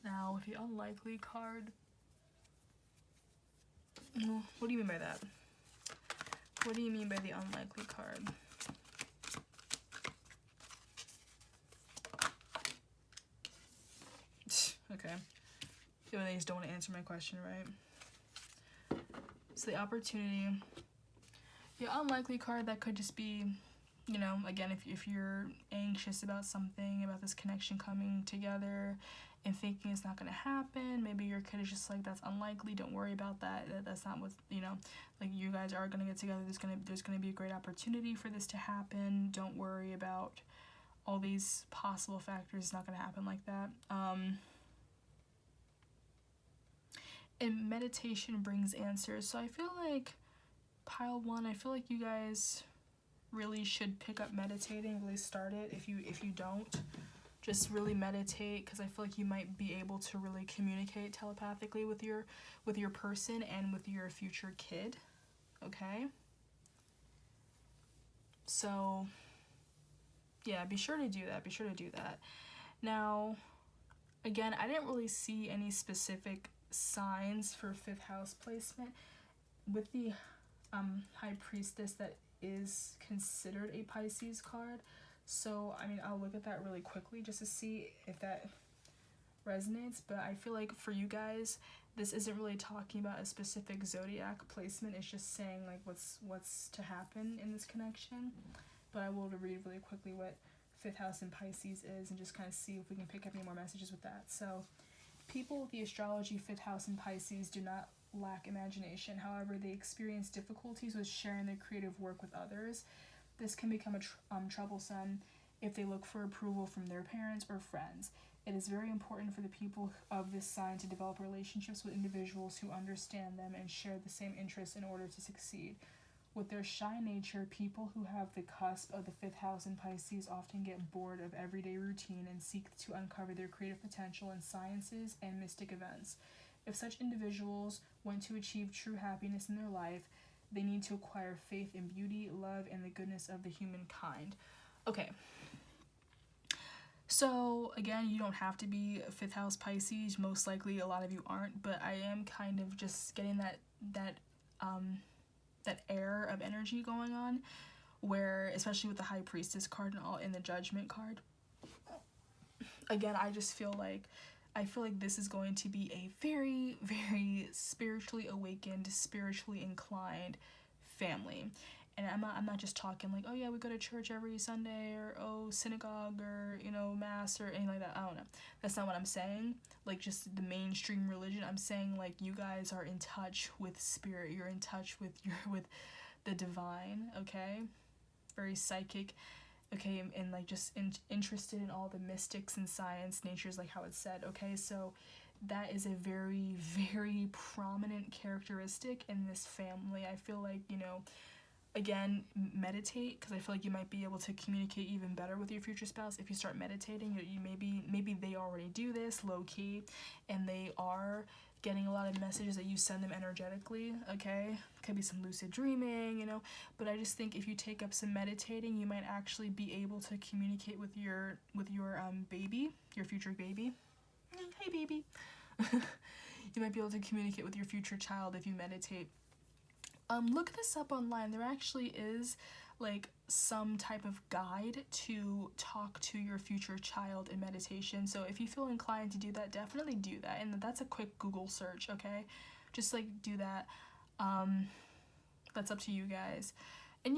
Now, with the unlikely card, what do you mean by that? What do you mean by the unlikely card? Okay. You guys don't want to answer my question, right? So the opportunity, the unlikely card, that could just be, you know, again, if you're anxious about something, about this connection coming together, and thinking it's not going to happen, maybe your kid is just like, that's unlikely, don't worry about that, that's not what, you know, like, you guys are going to get together, there's going to be a great opportunity for this to happen, don't worry about all these possible factors, it's not going to happen like that. And meditation brings answers, so I feel like pile 1, I feel like you guys really should pick up meditating, really start it. If you don't, just really meditate, because I feel like you might be able to really communicate telepathically with your person and with your future kid. Okay, so yeah, be sure to do that. Now, again, I didn't really see any specific signs for 5th house placement with the High Priestess. That is considered a Pisces card, so I mean, I'll look at that really quickly just to see if that resonates. But I feel like for you guys, this isn't really talking about a specific zodiac placement, it's just saying like what's to happen in this connection. But I will read really quickly what 5th house in Pisces is, and just kind of see if we can pick up any more messages with that. So, people with the astrology 5th house in Pisces do not lack imagination. However, they experience difficulties with sharing their creative work with others. This can become troublesome if they look for approval from their parents or friends. It is very important for the people of this sign to develop relationships with individuals who understand them and share the same interests in order to succeed. With their shy nature, people who have the cusp of the 5th house in Pisces often get bored of everyday routine and seek to uncover their creative potential in sciences and mystic events. If such individuals want to achieve true happiness in their life, they need to acquire faith in beauty, love, and the goodness of the humankind. Okay. So, again, you don't have to be 5th house Pisces. Most likely, a lot of you aren't, but I am kind of just getting that air of energy going on, where, especially with the High Priestess card and all in the Judgment card, again, I feel like this is going to be a very, very spiritually awakened, spiritually inclined family. And I'm not just talking like, oh yeah, we go to church every Sunday, or oh, synagogue, or, you know, mass, or anything like that. I don't know. That's not what I'm saying. Like, just the mainstream religion. I'm saying, like, you guys are in touch with spirit. You're in touch with with the divine, okay? Very psychic, okay? And like, just interested in all the mystics and science, nature's like how it's said, okay? So that is a very, very prominent characteristic in this family. I feel like, you know, again, meditate, because I feel like you might be able to communicate even better with your future spouse if you start meditating. You maybe they already do this low-key, and they are getting a lot of messages that you send them energetically, okay? Could be some lucid dreaming, you know, but I just think if you take up some meditating, you might actually be able to communicate with your baby, your future baby. Hey, baby. You might be able to communicate with your future child if you meditate. Look this up online. There actually is like some type of guide to talk to your future child in meditation. So if you feel inclined to do that, definitely do that. And that's a quick Google search, okay? Just like do that. That's up to you guys. And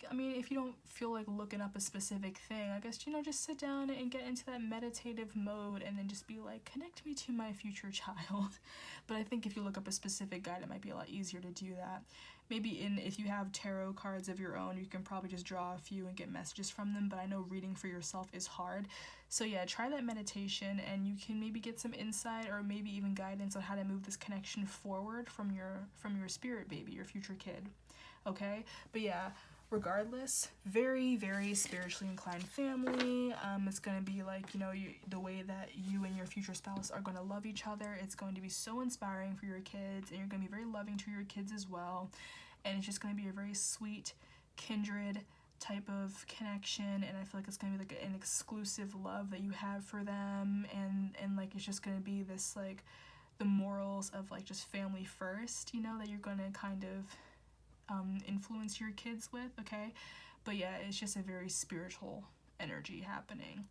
I mean, if you don't feel like looking up a specific thing, I guess, you know, just sit down and get into that meditative mode and then just be like, connect me to my future child. But I think if you look up a specific guide, it might be a lot easier to do that. Maybe if you have tarot cards of your own, you can probably just draw a few and get messages from them, but I know reading for yourself is hard. So yeah, try that meditation, and you can maybe get some insight or maybe even guidance on how to move this connection forward from your spirit baby, your future kid. Okay? But yeah, regardless, very, very spiritually inclined family. It's going to be like, you know, the way that you and your future spouse are going to love each other. It's going to be so inspiring for your kids, and you're going to be very loving to your kids as well. And it's just going to be a very sweet, kindred type of connection, and I feel like it's going to be like an exclusive love that you have for them, and like it's just going to be this like the morals of like just family first, you know, that you're going to kind of influence your kids with, okay? But yeah, it's just a very spiritual energy happening,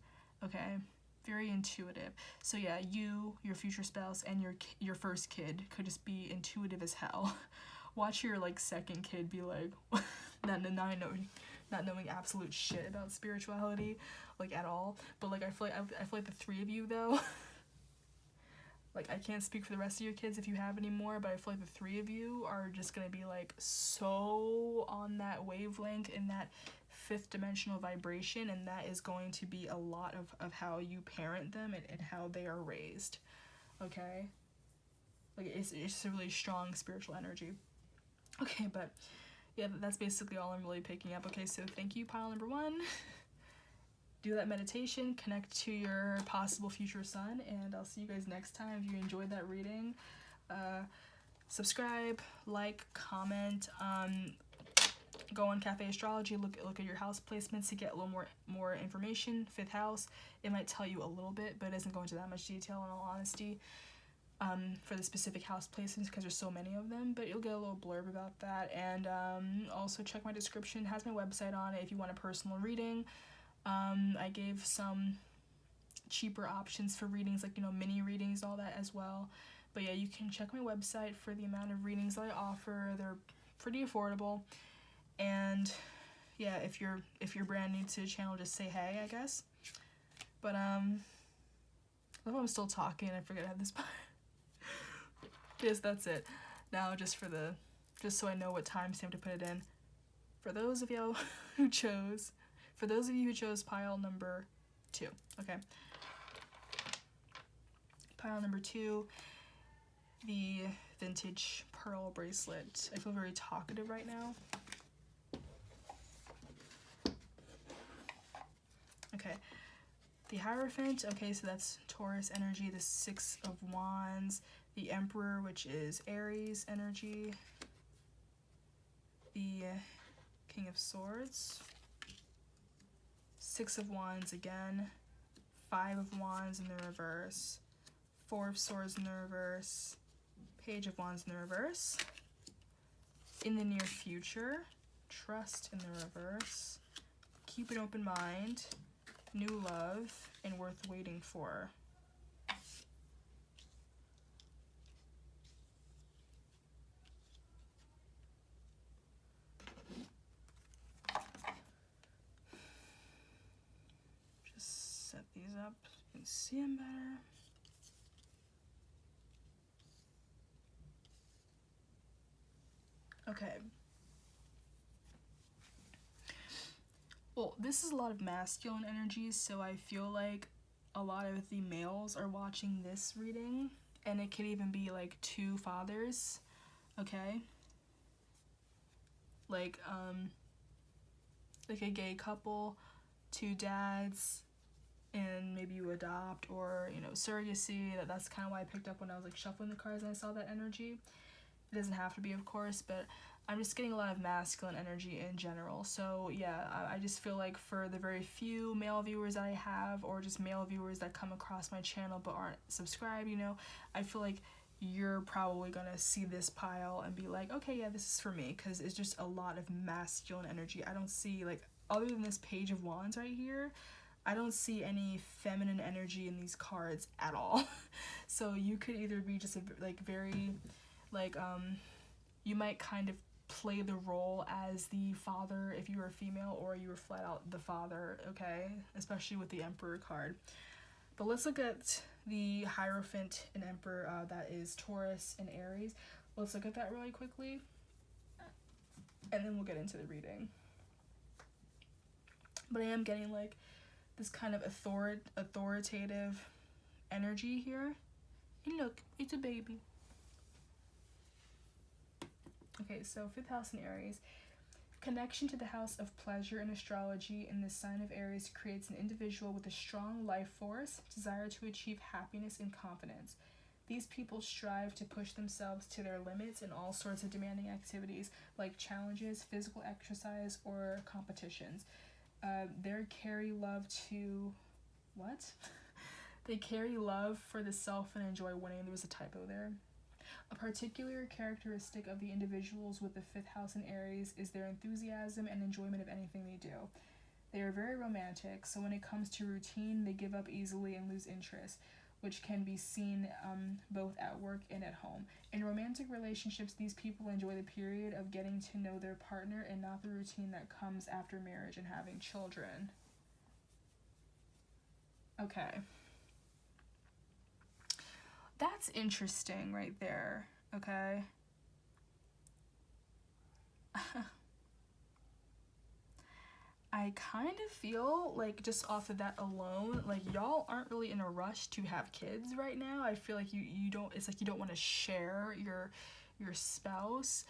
okay? Very intuitive. So yeah, your future spouse, and your first kid could just be intuitive as hell. Watch your like second kid be like not knowing absolute shit about spirituality, like at all. But like I feel like the three of you though, like, I can't speak for the rest of your kids if you have any more, but I feel like the three of you are just going to be, like, so on that wavelength, in that fifth dimensional vibration, and that is going to be a lot of how you parent them and how they are raised, okay? Like, it's just a really strong spiritual energy. Okay, but, yeah, that's basically all I'm really picking up. Okay, so thank you, pile number 1. Do that meditation, connect to your possible future son, and I'll see you guys next time. If you enjoyed that reading, subscribe, like, comment, go on Cafe Astrology, look at your house placements to get a little more information. 5th house, it might tell you a little bit, but it doesn't go into that much detail in all honesty, for the specific house placements, because there's so many of them, but you'll get a little blurb about that. And also check my description, it has my website on it if you want a personal reading. I gave some cheaper options for readings, like, you know, mini readings, all that as well. But yeah, you can check my website for the amount of readings that I offer. They're pretty affordable. And yeah, if you're brand new to the channel, just say hey, I guess. But I love I'm still talking and I forget I have this part. Yes, that's it. Now just so I know what timestamp to put it in. For those of you who chose pile number 2, okay? Pile number 2, the vintage pearl bracelet. I feel very talkative right now. Okay, the Hierophant, okay, so that's Taurus energy, the 6 of Wands, the Emperor, which is Aries energy, the King of Swords, 6 of Wands again, 5 of Wands in the reverse, 4 of Swords in the reverse, Page of Wands in the reverse. In the near future, Trust in the reverse, Keep an open mind, New love, and Worth waiting for. up so you can see them better. Okay. Well, this is a lot of masculine energies, so I feel like a lot of the males are watching this reading, and it could even be like two fathers, okay? Like a gay couple, two dads, and maybe you adopt, or, you know, surrogacy. That's kind of why I picked up when I was like shuffling the cards and I saw that energy. It doesn't have to be, of course, but I'm just getting a lot of masculine energy in general. So yeah, I just feel like for the very few male viewers that I have, or just male viewers that come across my channel but aren't subscribed, you know, I feel like you're probably gonna see this pile and be like, okay, yeah, this is for me, because it's just a lot of masculine energy. I don't see, like, other than this Page of Wands right here, I don't see any feminine energy in these cards at all. So you could either be just very you might kind of play the role as the father if you were a female, or you were flat out the father, okay? Especially with the Emperor card. But let's look at the Hierophant and Emperor, that is Taurus and Aries. Let's look at that really quickly, and then we'll get into the reading. But I am getting like this kind of authoritative energy here. And look, it's a baby. Okay, so 5th house in Aries. Connection to the house of pleasure in astrology in the sign of Aries creates an individual with a strong life force, desire to achieve happiness and confidence. These people strive to push themselves to their limits in all sorts of demanding activities like challenges, physical exercise, or competitions. They carry love to... what? They carry love for the self and enjoy winning. There was a typo there. A particular characteristic of the individuals with the 5th house in Aries is their enthusiasm and enjoyment of anything they do. They are very romantic, so when it comes to routine, they give up easily and lose interest, which can be seen both at work and at home. In romantic relationships, these people enjoy the period of getting to know their partner and not the routine that comes after marriage and having children. Okay. That's interesting right there, okay? I kind of feel like just off of that alone, like y'all aren't really in a rush to have kids right now. I feel like you don't, it's like you don't want to share your spouse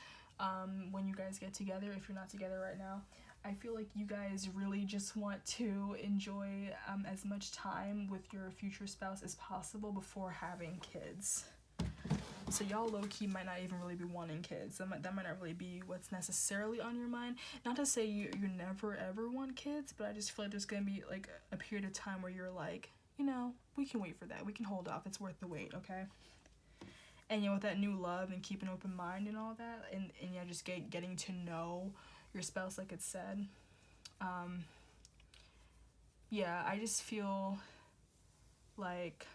when you guys get together, if you're not together right now. I feel like you guys really just want to enjoy as much time with your future spouse as possible before having kids. So y'all low-key might not even really be wanting kids. That might not really be what's necessarily on your mind. Not to say you never ever want kids, but I just feel like there's gonna be like a period of time where you're like, you know, we can wait for that. We can hold off. It's worth the wait, okay? And you know, with that new love and keep an open mind and all that, and yeah, just getting to know your spouse, like it said. Yeah, I just feel like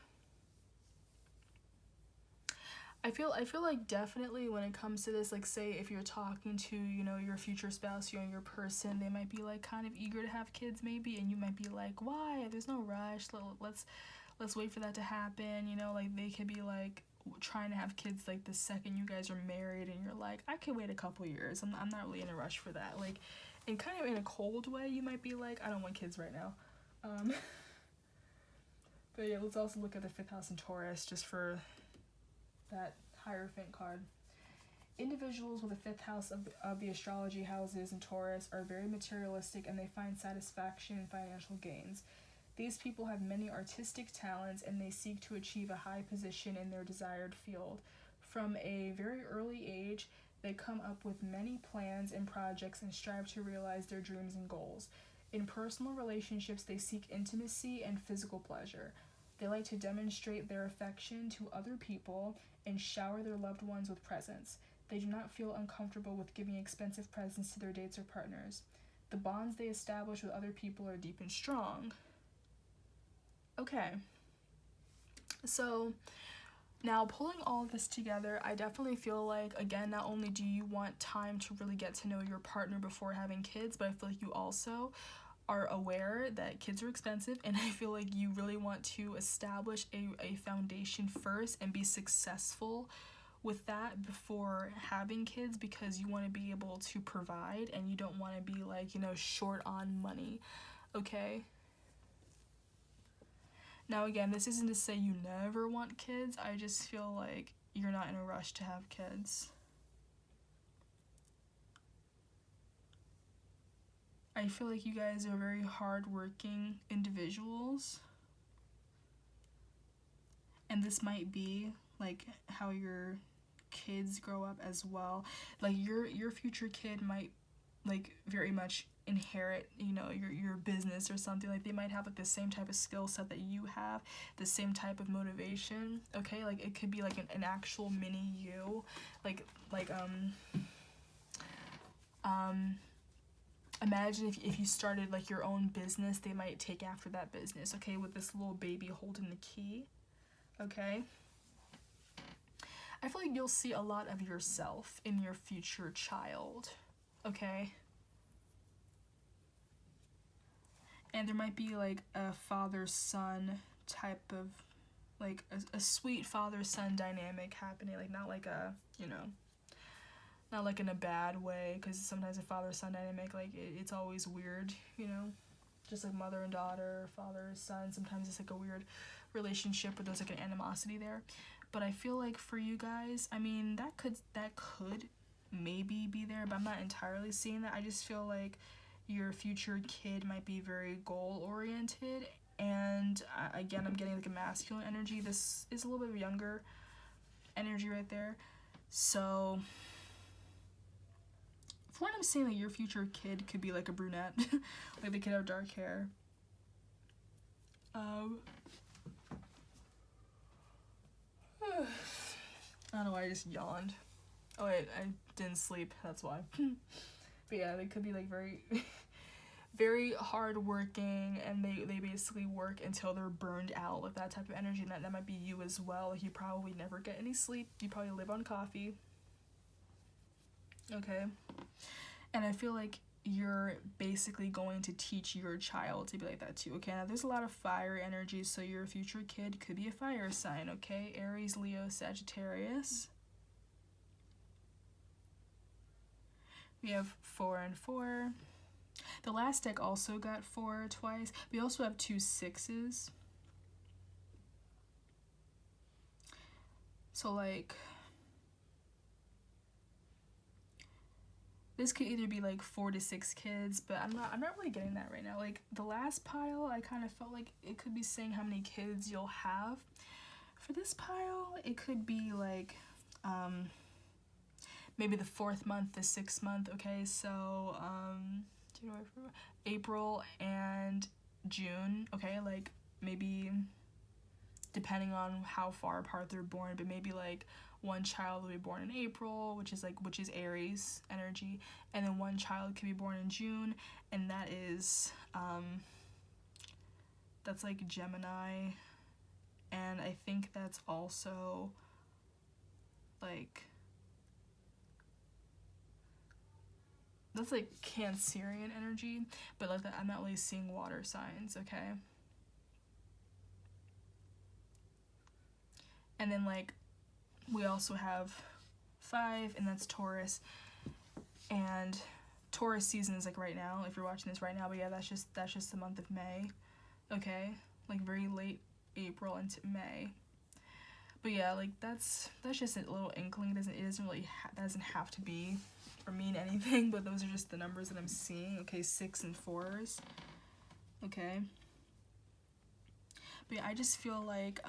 I feel like definitely when it comes to this, like, say if you're talking to, you know, your future spouse, you know, your person, they might be like kind of eager to have kids maybe, and you might be like, why? There's no rush. Let's wait for that to happen. You know, like they could be like trying to have kids like the second you guys are married, and you're like, I can wait a couple years. I'm not really in a rush for that. Like, and kind of in a cold way, you might be like, I don't want kids right now. But yeah, let's also look at the 5th house in Taurus just for that Hierophant card. Individuals with the 5th house of the astrology houses in Taurus are very materialistic, and they find satisfaction in financial gains. These people have many artistic talents, and they seek to achieve a high position in their desired field. From a very early age, they come up with many plans and projects and strive to realize their dreams and goals. In personal relationships, they seek intimacy and physical pleasure. They like to demonstrate their affection to other people and shower their loved ones with presents. They do not feel uncomfortable with giving expensive presents to their dates or partners. The bonds they establish with other people are deep and strong. Okay. So now pulling all of this together, I definitely feel like, again, not only do you want time to really get to know your partner before having kids, but I feel like you also are aware that kids are expensive, and I feel like you really want to establish a foundation first and be successful with that before having kids, because you want to be able to provide and you don't want to be like, you know, short on money, okay? Now again, this isn't to say you never want kids, I just feel like you're not in a rush to have kids. I feel like you guys are very hardworking individuals, and this might be like how your kids grow up as well. Like your future kid might like very much inherit, you know, your business or something. Like they might have like the same type of skill set that you have, the same type of motivation, okay? Like it could be like an actual mini you, like imagine if you started like your own business, they might take after that business, okay, with this little baby holding the key, okay? I feel like you'll see a lot of yourself in your future child, okay? And there might be like a father-son type of, like a sweet father-son dynamic happening, like not like a, you know, not like in a bad way, because sometimes a father-son dynamic, like it's always weird, you know, just like mother and daughter, father, son, sometimes it's like a weird relationship where there's like an animosity there. But I feel like for you guys, I mean, that could maybe be there, but I'm not entirely seeing that. I just feel like your future kid might be very goal-oriented, and again, I'm getting like a masculine energy. This is a little bit of younger energy right there. So for what I'm saying, like your future kid could be like a brunette, like they could have dark hair. I don't know why I just yawned. Oh wait, I didn't sleep, that's why. But yeah, they could be like very very hardworking, and they basically work until they're burned out, with that type of energy, and that might be you as well. Like you probably never get any sleep, you probably live on coffee, okay? And I feel like you're basically going to teach your child to be like that too, okay? Now there's a lot of fire energy, so your future kid could be a fire sign, okay? Aries, Leo, Sagittarius. We have 4 and 4. The last deck also got 4 twice. We also have 2 6s. So like this could either be like 4 to 6 kids, but I'm not really getting that right now. Like the last pile, I kind of felt like it could be saying how many kids you'll have. For this pile, it could be like maybe the 4th month, the 6th month, okay? So April and June, okay? Like maybe depending on how far apart they're born, but maybe like one child will be born in April, which is Aries energy, and then one child could be born in June, and that is that's like Gemini, and I think that's also like that's like Cancerian energy, but like that, I'm not really seeing water signs, okay? And then like we also have 5, and that's Taurus, and Taurus season is like right now, if you're watching this right now, but yeah, that's just the month of May, okay? Like very late April into May. But yeah, like that's just a little inkling. It doesn't really that doesn't have to be or mean anything, but those are just the numbers that I'm seeing, okay? 6 and 4s, okay? But yeah, I just feel like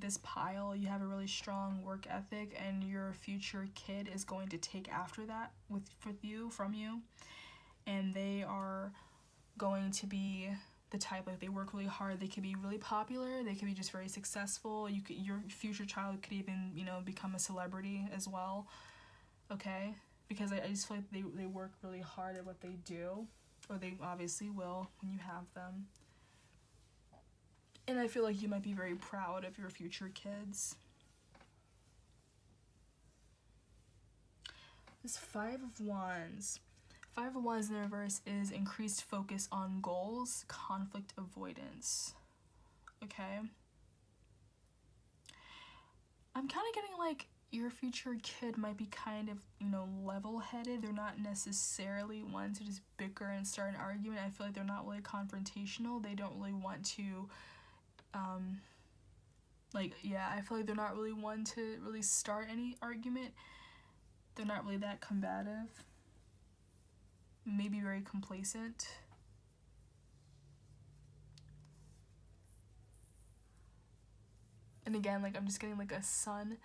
this pile, you have a really strong work ethic, and your future kid is going to take after that from you, and they are going to be the type, like they work really hard, they could be really popular, they could be just very successful. Your future child could even, you know, become a celebrity as well, okay? Because I just feel like they work really hard at what they do, or they obviously will when you have them. And I feel like you might be very proud of your future kids. This 5 of Wands. Five of Wands in the reverse is increased focus on goals, conflict avoidance. Okay. I'm kind of getting like your future kid might be kind of, you know, level-headed. They're not necessarily ones who just bicker and start an argument. I feel like they're not really confrontational. They don't really want to, I feel like they're not really one to really start any argument. They're not really that combative. Maybe very complacent. And again, like, I'm just getting like a sun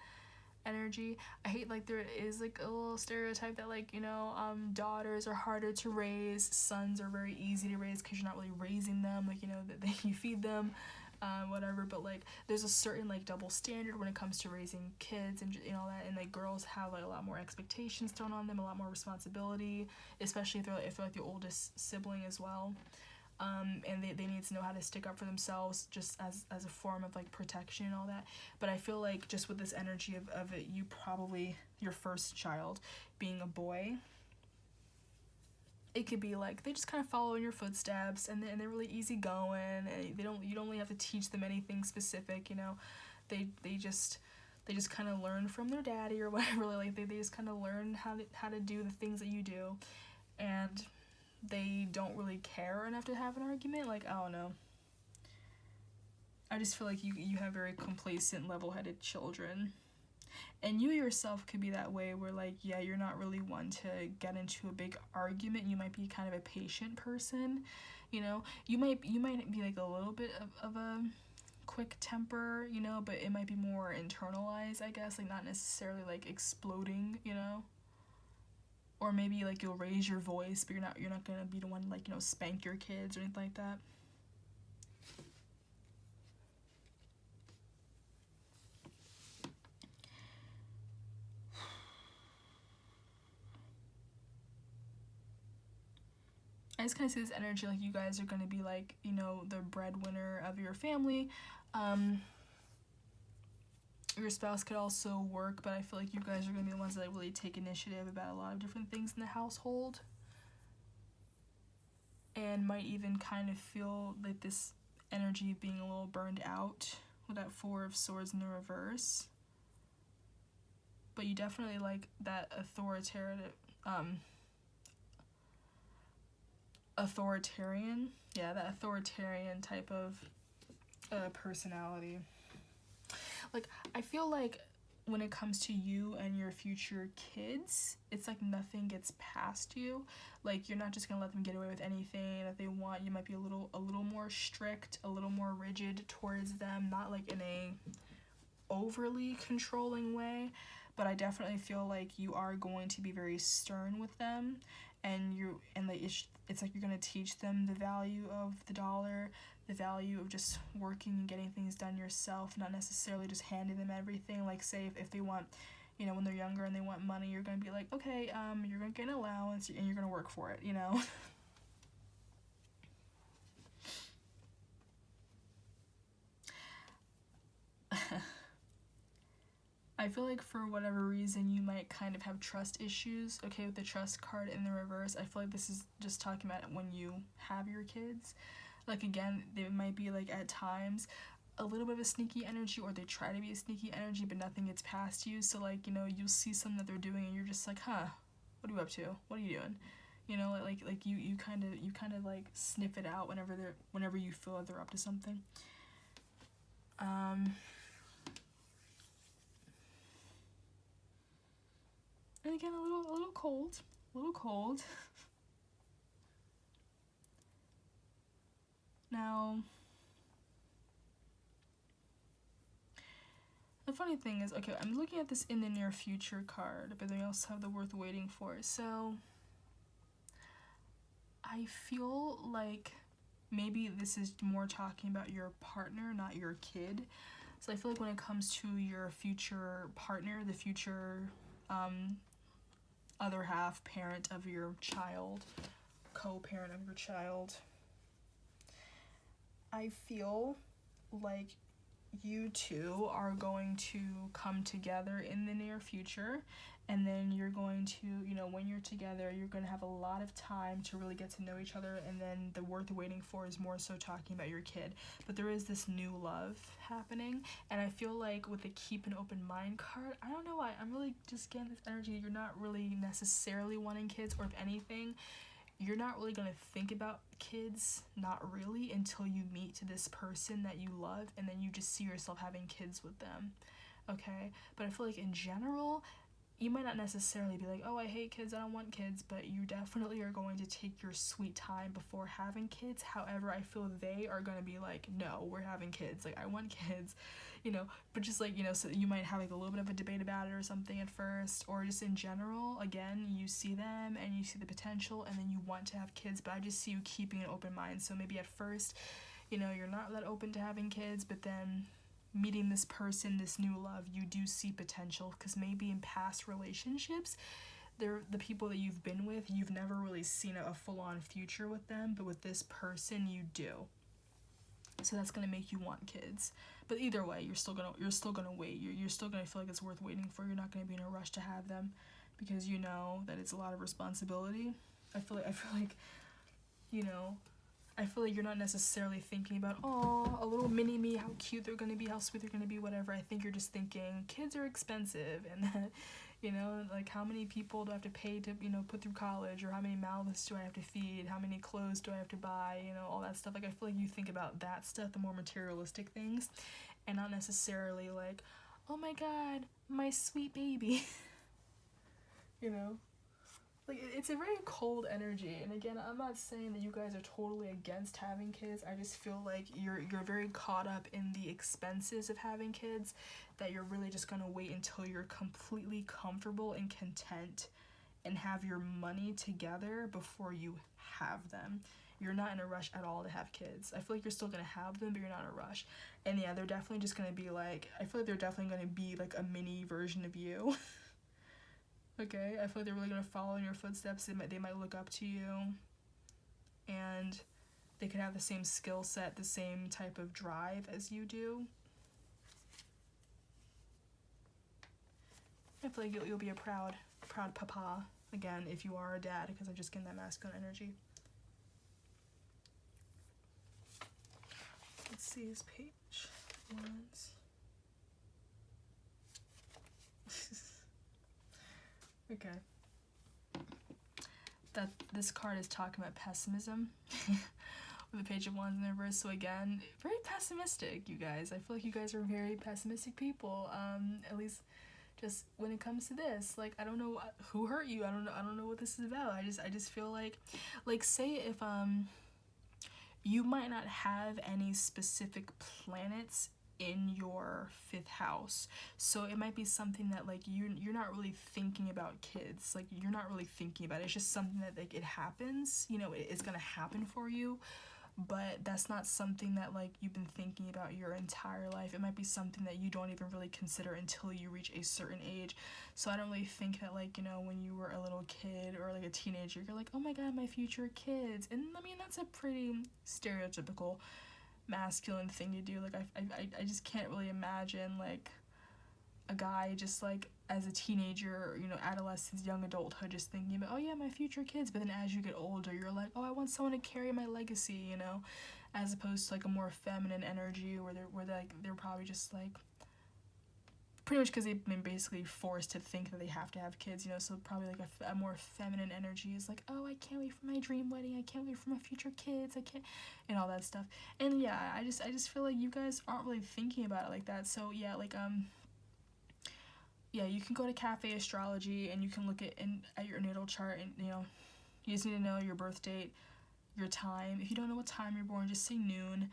energy. I hate like there is like a little stereotype that like, you know, daughters are harder to raise, sons are very easy to raise because you're not really raising them, like, you know, that you feed them, whatever. But like there's a certain like double standard when it comes to raising kids and, you know, that, and like girls have like a lot more expectations thrown on them, a lot more responsibility, especially if they're like the oldest sibling as well. And they need to know how to stick up for themselves just as a form of like protection and all that. But I feel like just with this energy of it, you probably, your first child being a boy, it could be like they just kind of follow in your footsteps, and they're really easygoing, and you don't really have to teach them anything specific, you know. They just kind of learn from their daddy or whatever. Like they just kind of learn how to do the things that you do, and they don't really care enough to have an argument. Like, I don't know. I just feel like you have very complacent, level-headed children. And you yourself could be that way where, like, yeah, you're not really one to get into a big argument. You might be kind of a patient person, you know. You might be, like, a little bit of a quick temper, you know, but it might be more internalized, I guess. Like, not necessarily, like, exploding, you know. Or maybe like you'll raise your voice, but you're not gonna be the one, like, you know, spank your kids or anything like that. I just kind of see this energy like you guys are gonna be like, you know, the breadwinner of your family. Your spouse could also work, but I feel like you guys are gonna be the ones that really take initiative about a lot of different things in the household. And might even kind of feel like this energy being a little burned out with that Four of Swords in the reverse. But you definitely like that authoritarian type of personality. Like, I feel like when it comes to you and your future kids, it's like nothing gets past you. Like, you're not just gonna let them get away with anything that they want. You might be a little more strict, a little more rigid towards them, not like in a overly controlling way, but I definitely feel like you are going to be very stern with them, and it's like you're gonna teach them the value of the dollar, the value of just working and getting things done yourself, not necessarily just handing them everything. Like, say if they want, you know, when they're younger and they want money, you're gonna be like, okay, you're gonna get an allowance and you're gonna work for it, you know. I feel like for whatever reason you might kind of have trust issues. Okay, with the trust card in the reverse, I feel like this is just talking about when you have your kids. Like, again, they might be like at times a little bit of a sneaky energy, or they try to be a sneaky energy, but nothing gets past you. So like, you know, you'll see something that they're doing and you're just like, huh, what are you up to? What are you doing? You know, like you kind of like sniff it out whenever you feel like they're up to something. And again, a little cold. Now, the funny thing is, okay, I'm looking at this in the near future card, but then we also have the worth waiting for. So, I feel like maybe this is more talking about your partner, not your kid. So I feel like when it comes to your future partner, the future other half, parent of your child, co-parent of your child, I feel like you two are going to come together in the near future, and then you're going to, you know, when you're together, you're going to have a lot of time to really get to know each other, and then the worth waiting for is more so talking about your kid. But there is this new love happening, and I feel like with the keep an open mind card, I don't know why, I'm really just getting this energy. You're not really necessarily wanting kids, or if anything, you're not really going to think about kids, not really, until you meet this person that you love, and then you just see yourself having kids with them, okay? But I feel like in general, you might not necessarily be like, oh, I hate kids, I don't want kids, but you definitely are going to take your sweet time before having kids. However, I feel they are going to be like, no, we're having kids, like, I want kids, you know, but just like, you know, so you might have like a little bit of a debate about it or something at first, or just in general, again, you see them and you see the potential, and then you want to have kids, but I just see you keeping an open mind. So maybe at first, you know, you're not that open to having kids, but then meeting this person, this new love, you do see potential, because maybe in past relationships, they're the people that you've been with, you've never really seen a full-on future with them, but with this person you do. So that's gonna make you want kids. But either way, you're still gonna wait. You're still gonna feel like it's worth waiting for. You're not gonna be in a rush to have them, because you know that it's a lot of responsibility. I feel like, you know, I feel like you're not necessarily thinking about, oh, a little mini me, how cute they're gonna be, how sweet they're gonna be, whatever. I think you're just thinking kids are expensive, and that, you know, like, how many people do I have to pay to, you know, put through college, or how many mouths do I have to feed, how many clothes do I have to buy, you know, all that stuff. Like, I feel like you think about that stuff, the more materialistic things, and not necessarily like, oh my god, my sweet baby. You know? Like, it's a very cold energy, and again, I'm not saying that you guys are totally against having kids. I just feel like you're very caught up in the expenses of having kids, that you're really just gonna wait until you're completely comfortable and content and have your money together before you have them. You're not in a rush at all to have kids. I feel like you're still gonna have them, but you're not in a rush. And yeah, they're definitely just gonna be like, I feel like they're definitely gonna be like a mini version of you. Okay, I feel like they're really gonna follow in your footsteps. They might look up to you, and they could have the same skill set, the same type of drive as you do. I feel like you'll be a proud papa, again, if you are a dad, because I'm just getting that masculine energy. Let's see his page. Once. Okay. That this card is talking about pessimism with a page of wands in the reverse. So again, very pessimistic, you guys. I feel like you guys are very pessimistic people. At least just when it comes to this. Like, I don't know who hurt you. I don't know what this is about. I just feel like say if you might not have any specific planets in your 5th house, so it might be something that like you're not really thinking about kids, like you're not really thinking about it. It's just something that like it happens, you know, it's gonna happen for you, but that's not something that like you've been thinking about your entire life. It might be something that you don't even really consider until you reach a certain age. So I don't really think that like, you know, when you were a little kid or like a teenager, you're like, oh my god, my future kids. And I mean, that's a pretty stereotypical masculine thing to do. Like, I just can't really imagine like a guy just like as a teenager, you know, adolescence, young adulthood, just thinking about, oh yeah, my future kids. But then as you get older, you're like, oh, I want someone to carry my legacy, you know, as opposed to like a more feminine energy where they're probably just like pretty much because they've been basically forced to think that they have to have kids, you know, so probably like a more feminine energy is like, oh, I can't wait for my dream wedding, I can't wait for my future kids, I can't, and all that stuff. And yeah, I just feel like you guys aren't really thinking about it like that. So yeah, like yeah, you can go to Cafe Astrology and you can look at your natal chart, and you know, you just need to know your birth date, your time. If you don't know what time you're born, just say noon,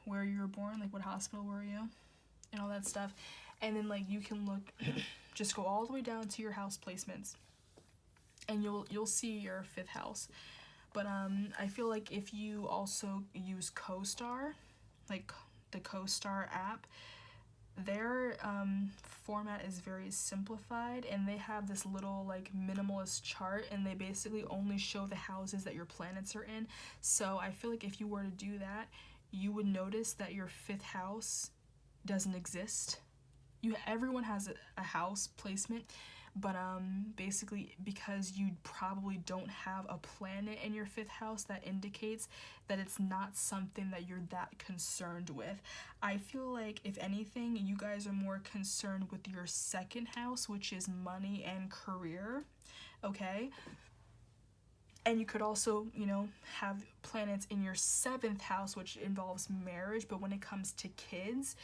where you were born, like what hospital were you, and all that stuff. And then like you can look, just go all the way down to your house placements, and you'll see your 5th house. But I feel like if you also use CoStar, like the CoStar app, their format is very simplified, and they have this little like minimalist chart, and they basically only show the houses that your planets are in. So I feel like if you were to do that, you would notice that your 5th house doesn't exist. Everyone has a house placement, but basically because you probably don't have a planet in your 5th house, that indicates that it's not something that you're that concerned with. I feel like if anything, you guys are more concerned with your 2nd house, which is money and career, okay? And you could also, you know, have planets in your 7th house, which involves marriage, but when it comes to kids,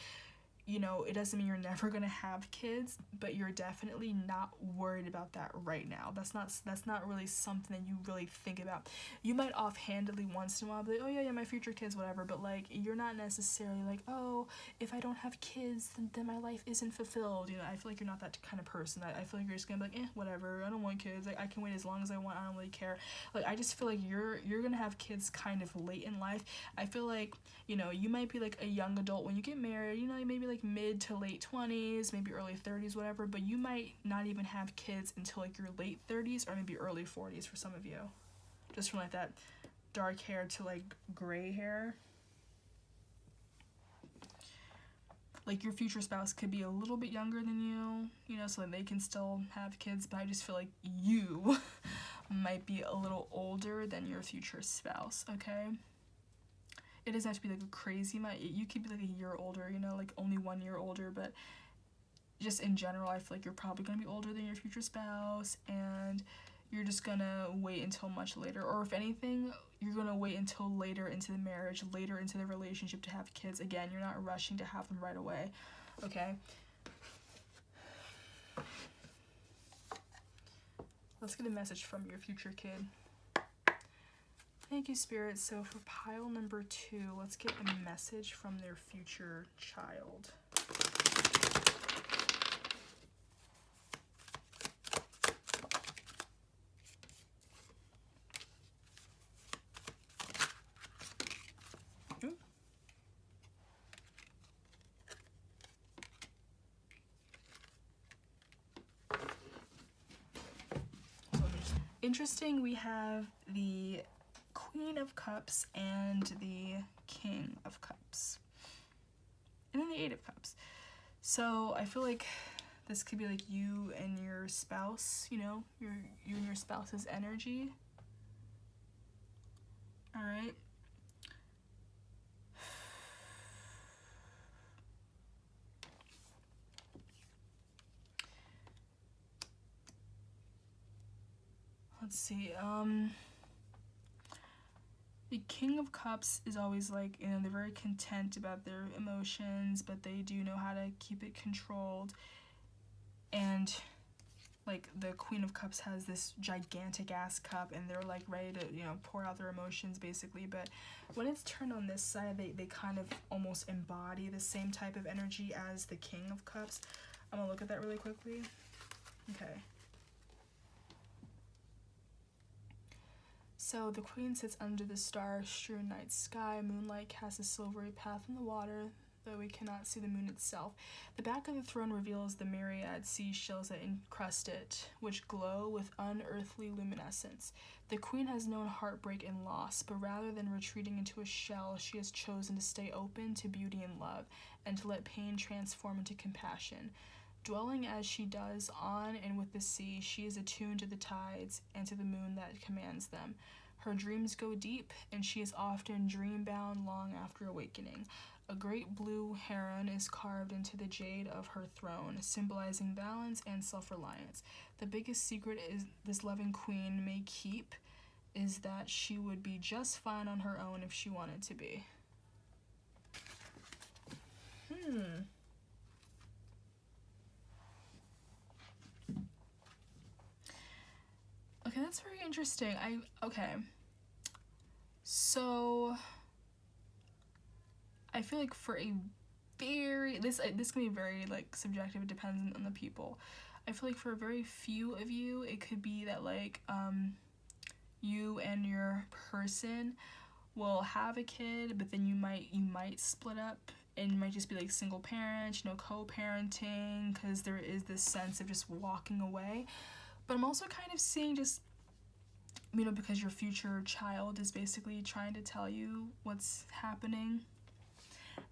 you know, it doesn't mean you're never gonna have kids, but you're definitely not worried about that right now. That's not really something that you really think about. You might offhandedly once in a while be like, oh yeah, my future kids, whatever, but like you're not necessarily like, oh, if I don't have kids, then my life isn't fulfilled. You know, I feel like you're not that kind of person. I feel like you're just gonna be like, whatever, I don't want kids. Like I can wait as long as I want. I don't really care. Like I just feel like you're gonna have kids kind of late in life. I feel like, you know, you might be like a young adult when you get married. You know, maybe like mid to late 20s, maybe early 30s, whatever, but you might not even have kids until like your late 30s or maybe early 40s for some of you. Just from like that dark hair to like gray hair. Like your future spouse could be a little bit younger than you know, so that they can still have kids, but I just feel like you might be a little older than your future spouse, okay? It doesn't have to be like a crazy amount. You could be like a year older, you know, like only 1 year older, but just in general, I feel like you're probably gonna be older than your future spouse, and you're just gonna wait until much later. Or if anything, you're gonna wait until later into the marriage, later into the relationship to have kids. Again, you're not rushing to have them right away, okay? Let's get a message from your future kid. Thank you, Spirit. So for pile number 2, let's get a message from their future child. Ooh. Interesting, we have the Queen of Cups and the King of Cups, and then the 8 of Cups. So I feel like this could be like you and your spouse, you know, you and your spouse's energy. All right. Let's see. The King of Cups is always like, you know, they're very content about their emotions, but they do know how to keep it controlled. And like the Queen of Cups has this gigantic ass cup, and they're like ready to, you know, pour out their emotions basically. But when it's turned on this side, they kind of almost embody the same type of energy as the King of Cups. I'm gonna look at that really quickly. Okay. So the Queen sits under the star-strewn night sky. Moonlight casts a silvery path in the water, though we cannot see the moon itself. The back of the throne reveals the myriad seashells that encrust it, which glow with unearthly luminescence. The Queen has known heartbreak and loss, but rather than retreating into a shell, she has chosen to stay open to beauty and love, and to let pain transform into compassion. Dwelling as she does on and with the sea, she is attuned to the tides and to the moon that commands them. Her dreams go deep, and she is often dream-bound long after awakening. A great blue heron is carved into the jade of her throne, symbolizing balance and self-reliance. The biggest secret is this loving queen may keep is that she would be just fine on her own if she wanted to be. Okay, that's very interesting. Okay. So I feel like for a very this can be very like subjective, it depends on the people. I feel like for a very few of you, it could be that like you and your person will have a kid, but then you might split up, and you might just be like single parents, you know, co-parenting, because there is this sense of just walking away. But I'm also kind of seeing just, you know, because your future child is basically trying to tell you what's happening,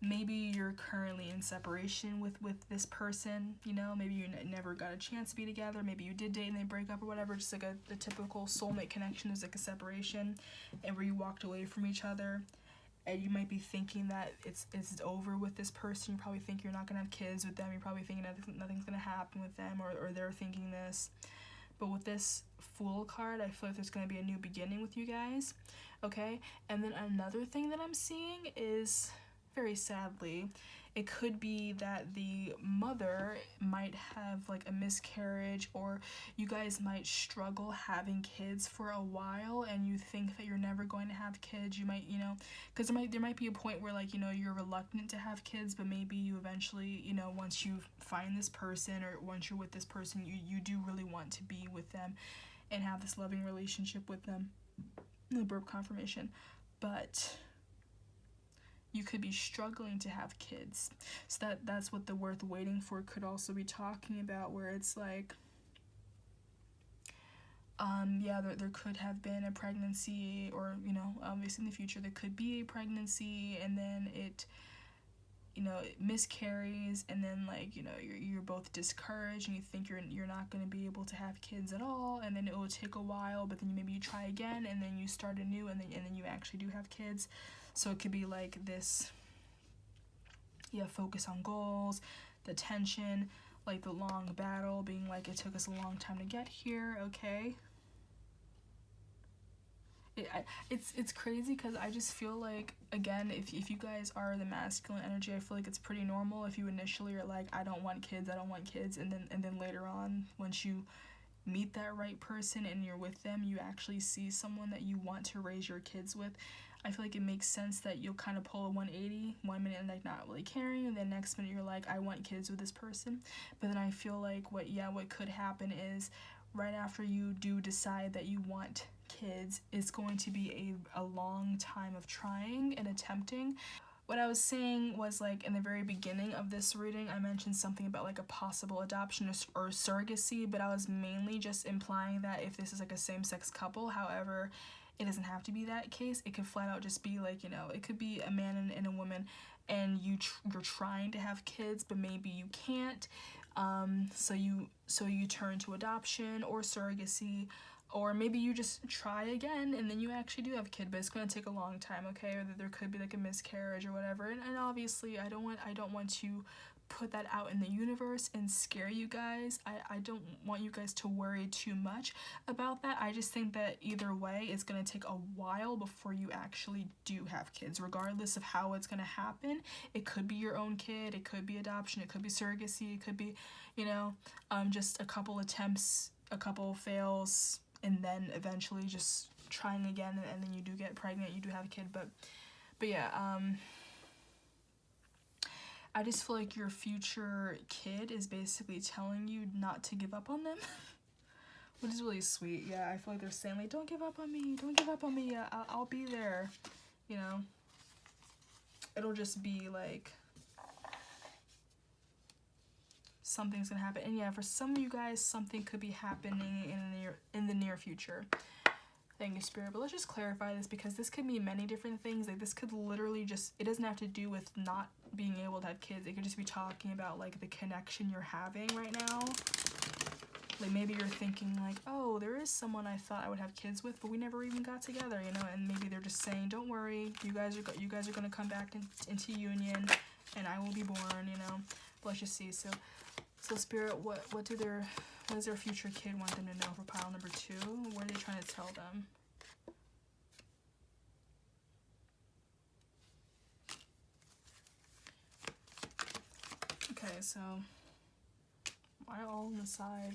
maybe you're currently in separation with this person, you know, maybe you never got a chance to be together, maybe you did date and they break up or whatever, just like the typical soulmate connection is like a separation, and where you walked away from each other, and you might be thinking that it's over with this person. You probably think you're not gonna have kids with them, you're probably thinking nothing's gonna happen with them, or they're thinking this. But with this Fool card, I feel like there's going to be a new beginning with you guys, okay? And then another thing that I'm seeing is, very sadly, it could be that the mother might have like a miscarriage, or you guys might struggle having kids for a while, and you think that you're never going to have kids. You might, you know, because there might be a point where, like, you know, you're reluctant to have kids, but maybe you eventually, you know, once you find this person, or once you're with this person, you do really want to be with them and have this loving relationship with them. The burp confirmation. But you could be struggling to have kids. So that's what the worth waiting for could also be talking about, where it's like, yeah, there could have been a pregnancy, or, you know, obviously in the future there could be a pregnancy, and then it, you know, it miscarries, and then, like, you know, you're both discouraged, and you think you're not going to be able to have kids at all, and then it will take a while, but then maybe you try again, and then you start anew, and then you actually do have kids. So it could be like this, yeah, focus on goals, the tension, like the long battle, being like, it took us a long time to get here, okay? It's crazy, because I just feel like, again, if you guys are the masculine energy, I feel like it's pretty normal if you initially are like, I don't want kids, and then later on, once you meet that right person and you're with them, you actually see someone that you want to raise your kids with. I feel like it makes sense that you'll kind of pull a 180, 1 minute and like not really caring, and then next minute you're like, I want kids with this person. But then I feel like what could happen is, right after you do decide that you want kids, it's going to be a long time of trying and attempting. What I was saying was, like, in the very beginning of this reading, I mentioned something about like a possible adoption or surrogacy, but I was mainly just implying that if this is like a same-sex couple, however, it doesn't have to be that case. It could flat out just be like, you know, it could be a man and a woman, and you're trying to have kids, but maybe you can't. So you turn to adoption or surrogacy, or maybe you just try again and then you actually do have a kid, but it's going to take a long time, okay? Or that there could be like a miscarriage or whatever. And obviously I don't want to put that out in the universe and scare you guys. I don't want you guys to worry too much about that. I just think that either way, it's going to take a while before you actually do have kids, regardless of how it's going to happen. It could be your own kid, it could be adoption, it could be surrogacy, it could be, you know, just a couple attempts, a couple fails, and then eventually just trying again, and then you do get pregnant, you do have a kid. But yeah, I just feel like your future kid is basically telling you not to give up on them, which is really sweet. Yeah, I feel like they're saying, like, don't give up on me, don't give up on me, I'll be there, you know? It'll just be like, something's gonna happen. And yeah, for some of you guys, something could be happening in the near future. Thank you, Spirit. But let's just clarify this, because this could mean many different things. Like, this could literally just, it doesn't have to do with not being able to have kids. It could just be talking about, like, the connection you're having right now. Like, maybe you're thinking, like, oh, there is someone I thought I would have kids with, but we never even got together, you know? And maybe they're just saying, don't worry, you guys are gonna come back into union, and I will be born, you know? But let's just see. So Spirit, what does their future kid want them to know for pile number 2? What are they trying to tell them? Okay, so why all on the side?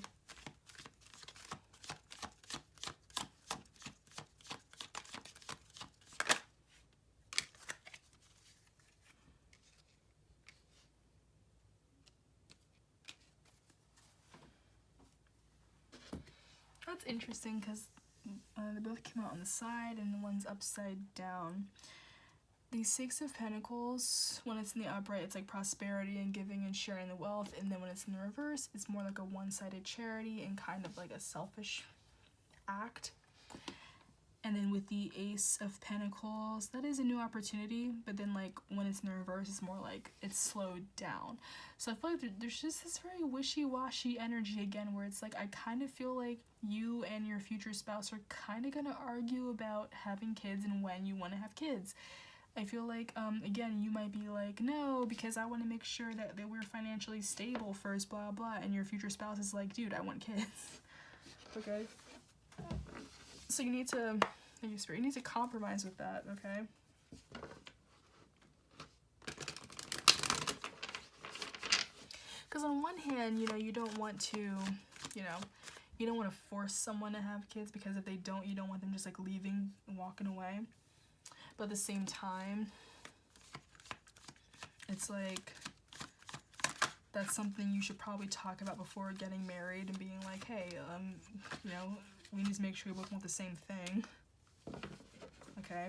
That's interesting, because they both came out on the side, and the one's upside down. The 6 of Pentacles, when it's in the upright, it's like prosperity and giving and sharing the wealth, and then when it's in the reverse, it's more like a one-sided charity and kind of like a selfish act. And then with the Ace of Pentacles, that is a new opportunity, but then like when it's in the reverse, it's more like it's slowed down. So I feel like there's just this very wishy-washy energy again, where it's like I kind of feel like you and your future spouse are kind of gonna argue about having kids and when you want to have kids. I feel like, again, you might be like, no, because I want to make sure that we're financially stable first, blah, blah, and your future spouse is like, dude, I want kids. Okay? So you need to, you need to compromise with that, okay? Because on one hand, you know, you don't want to, you know, you don't want to force someone to have kids, because if they don't, you don't want them just like leaving and walking away. But at the same time, it's like, that's something you should probably talk about before getting married and being like, hey, you know, we need to make sure we both want the same thing. Okay?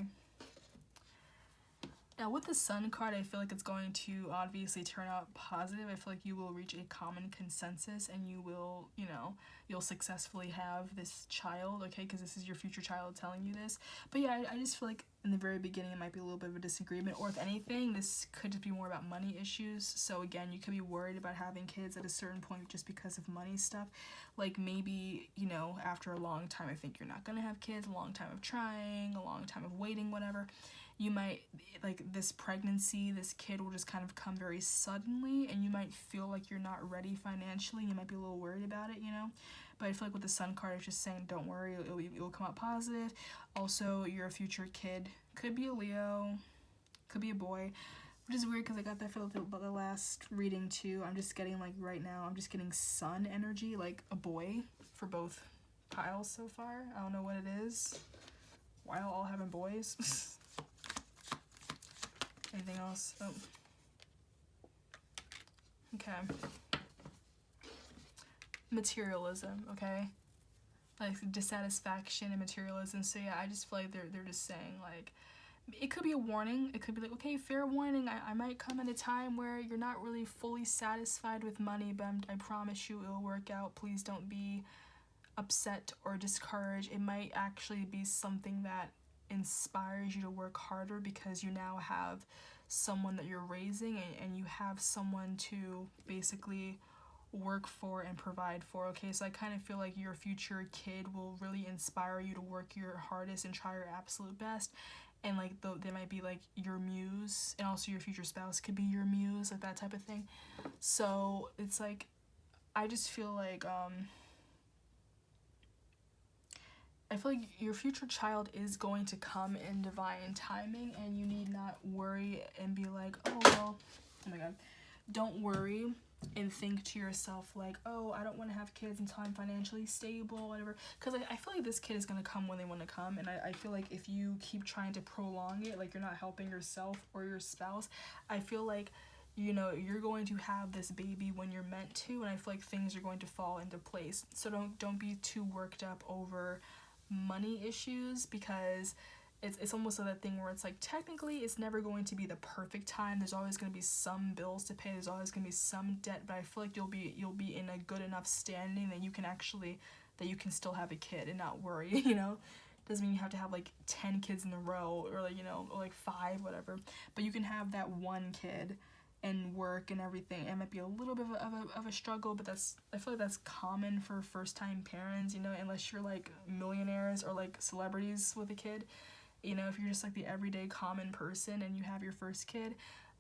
Now with the Sun card, I feel like it's going to obviously turn out positive. I feel like you will reach a common consensus and you will, you know, you'll successfully have this child, okay? Because this is your future child telling you this. But yeah, I just feel like in the very beginning it might be a little bit of a disagreement, or if anything, this could just be more about money issues. So again, you could be worried about having kids at a certain point just because of money stuff. Like maybe, you know, after a long time, I think you're not gonna have kids, a long time of trying, a long time of waiting, whatever. You might, like, this pregnancy, this kid will just kind of come very suddenly, and you might feel like you're not ready financially. You might be a little worried about it, you know? But I feel like with the Sun card, it's just saying, don't worry, it will come out positive. Also, your future kid could be a Leo, could be a boy, which is weird because I got that for the last reading too. I'm just getting, like, right now, I'm just getting Sun energy, like a boy for both piles so far. I don't know what it is. Why all having boys? Anything else? Oh. Okay. Materialism, okay? Like dissatisfaction and materialism. So yeah, I just feel like they're just saying, like, it could be a warning. It could be like, okay, fair warning. I might come at a time where you're not really fully satisfied with money, but I promise you it'll work out. Please don't be upset or discouraged. It might actually be something that inspires you to work harder, because you now have someone that you're raising, and you have someone to basically work for and provide for, okay? So I kind of feel like your future kid will really inspire you to work your hardest and try your absolute best, and like they might be like your muse, and also your future spouse could be your muse, like that type of thing. So it's like, I just feel like I feel like your future child is going to come in divine timing, and you need not worry and be like, oh, well, oh my god, don't worry and think to yourself like, oh, I don't want to have kids until I'm financially stable, whatever, because I feel like this kid is going to come when they want to come, and I feel like if you keep trying to prolong it, like, you're not helping yourself or your spouse. I feel like, you know, you're going to have this baby when you're meant to, and I feel like things are going to fall into place. So don't be too worked up over money issues, because it's almost like that thing where it's like, technically it's never going to be the perfect time. There's always going to be some bills to pay, there's always going to be some debt, but I feel like you'll be in a good enough standing that you can still have a kid and not worry, you know? Doesn't mean you have to have like 10 kids in a row, or like, you know, or like 5, whatever, but you can have that one kid and work and everything. It might be a little bit of a struggle, but I feel like that's common for first-time parents, you know, unless you're like millionaires or like celebrities with a kid. You know, if you're just like the everyday common person and you have your first kid, it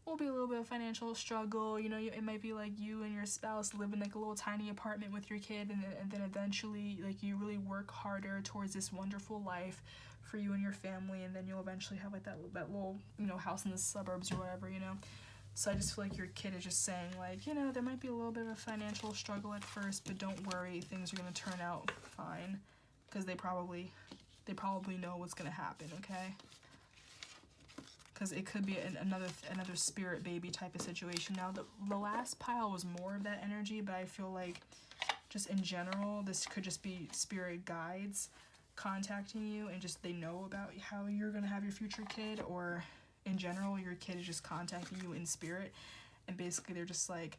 will be a little bit of financial struggle. You know, it might be like you and your spouse live in like a little tiny apartment with your kid, and then eventually, like, you really work harder towards this wonderful life for you and your family, and then you'll eventually have like that little, you know, house in the suburbs or whatever, you know. So I just feel like your kid is just saying, like, you know, there might be a little bit of a financial struggle at first, but don't worry, things are going to turn out fine, because they probably know what's going to happen, okay? Because it could be another spirit baby type of situation. Now, the last pile was more of that energy, but I feel like just in general, this could just be spirit guides contacting you, and just they know about how you're going to have your future kid, or in general, your kid is just contacting you in spirit, and basically they're just like,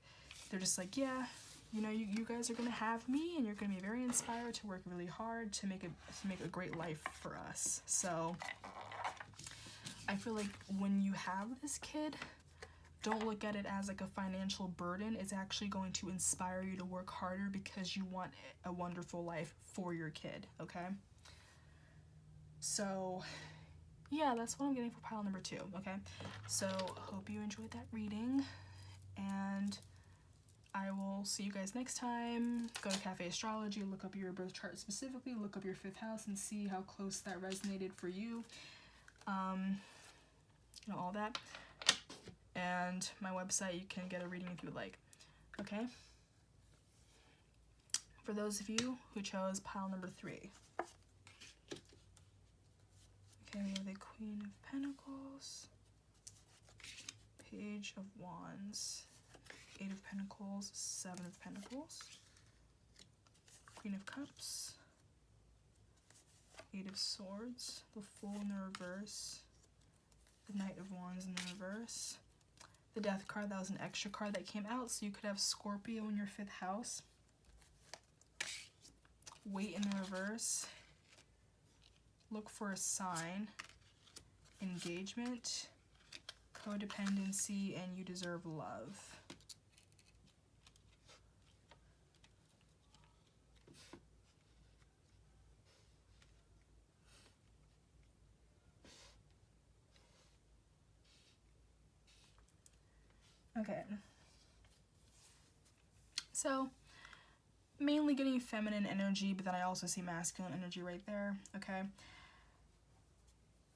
yeah, you know, you guys are gonna have me, and you're gonna be very inspired to work really hard to make a great life for us. So I feel like when you have this kid, don't look at it as like a financial burden. It's actually going to inspire you to work harder because you want a wonderful life for your kid, okay? So yeah, that's what I'm getting for pile number 2, okay? So hope you enjoyed that reading, and I will see you guys next time. Go to Cafe Astrology, look up your birth chart specifically, look up your 5th house and see how close that resonated for you. You know, all that. And my website, you can get a reading if you would like. Okay? For those of you who chose pile number 3. Okay, we have the Queen of Pentacles, Page of Wands, 8 of Pentacles, 7 of Pentacles, Queen of Cups, 8 of Swords, the Fool in the reverse, the Knight of Wands in the reverse, the Death card. That was an extra card that came out, so you could have Scorpio in your 5th house, Weight in the reverse, look for a sign, engagement, codependency, and you deserve love. Okay, so mainly getting feminine energy, but then I also see masculine energy right there, okay?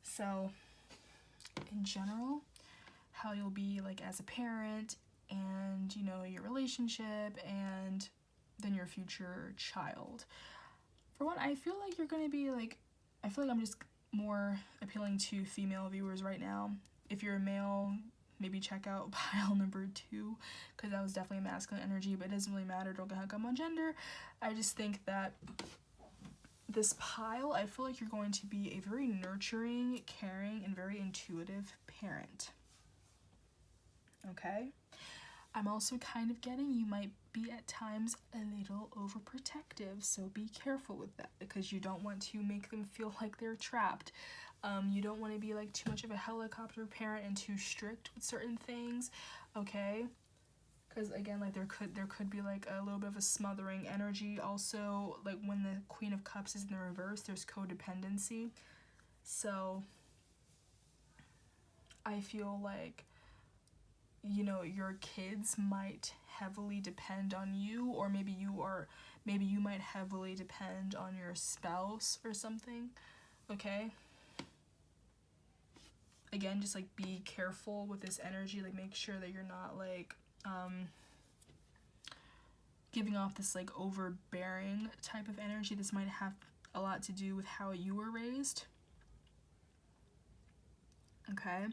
So in general, how you'll be like as a parent, and you know, your relationship, and then your future child. For one, I feel like you're gonna be like, I feel like I'm just more appealing to female viewers right now. If you're a male, maybe check out pile number 2, because that was definitely a masculine energy, but it doesn't really matter. Don't get hung up on gender. I just think that this pile, I feel like you're going to be a very nurturing, caring, and very intuitive parent. Okay? I'm also kind of getting you might be at times a little overprotective, so be careful with that, because you don't want to make them feel like they're trapped. You don't want to be like too much of a helicopter parent and too strict with certain things, okay? Because again, like there could be like a little bit of a smothering energy. Also, like when the Queen of Cups is in the reverse, there's codependency. So I feel like, you know, your kids might heavily depend on you, or maybe you might heavily depend on your spouse or something, okay? Again, just like be careful with this energy, like make sure that you're not like giving off this like overbearing type of energy. This might have a lot to do with how you were raised, okay?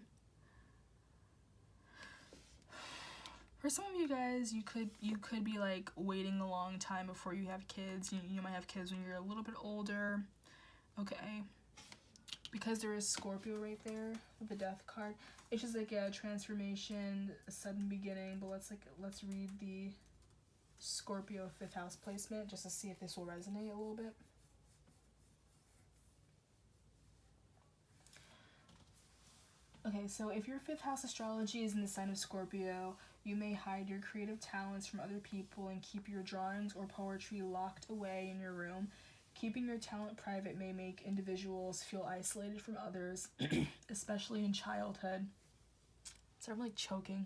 For some of you guys, you could be like waiting a long time before you have kids. You might have kids when you're a little bit older, okay? Because there is Scorpio right there with the Death card, it's just like a transformation, a sudden beginning. But let's read the Scorpio 5th house placement just to see if this will resonate a little bit. Okay, so if your 5th house astrology is in the sign of Scorpio, you may hide your creative talents from other people and keep your drawings or poetry locked away in your room. Keeping your talent private may make individuals feel isolated from others, especially in childhood. So I'm like choking.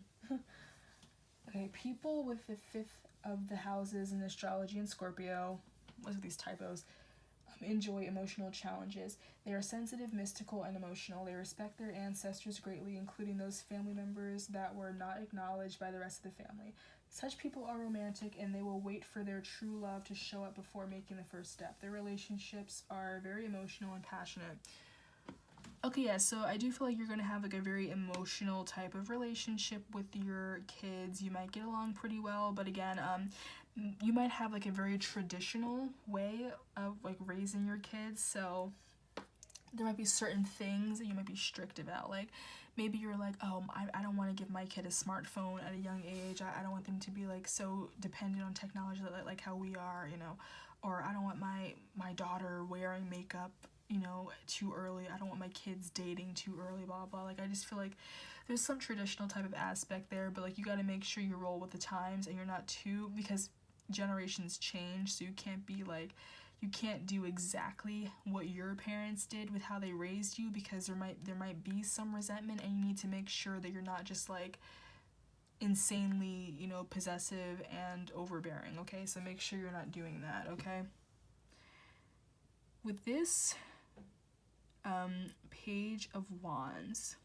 Okay, people with the 5th of the houses in astrology in Scorpio, what's with these typos, enjoy emotional challenges. They are sensitive, mystical, and emotional. They respect their ancestors greatly, including those family members that were not acknowledged by the rest of the family. Such people are romantic, and they will wait for their true love to show up before making the first step. Their relationships are very emotional and passionate. Okay, yeah, so I do feel like you're going to have like a very emotional type of relationship with your kids. You might get along pretty well, but again, you might have like a very traditional way of like raising your kids, so there might be certain things that you might be strict about. Like maybe you're like, oh, I don't want to give my kid a smartphone at a young age. I don't want them to be like so dependent on technology like how we are, you know, or I don't want my daughter wearing makeup, you know, too early. I don't want my kids dating too early, blah blah. Like I just feel like there's some traditional type of aspect there, but like you got to make sure you roll with the times and you're not too, because generations change, so you can't be like, you can't do exactly what your parents did with how they raised you, because there might be some resentment, and you need to make sure that you're not just like insanely, you know, possessive and overbearing, okay? So make sure you're not doing that, okay? With this Page of Wands,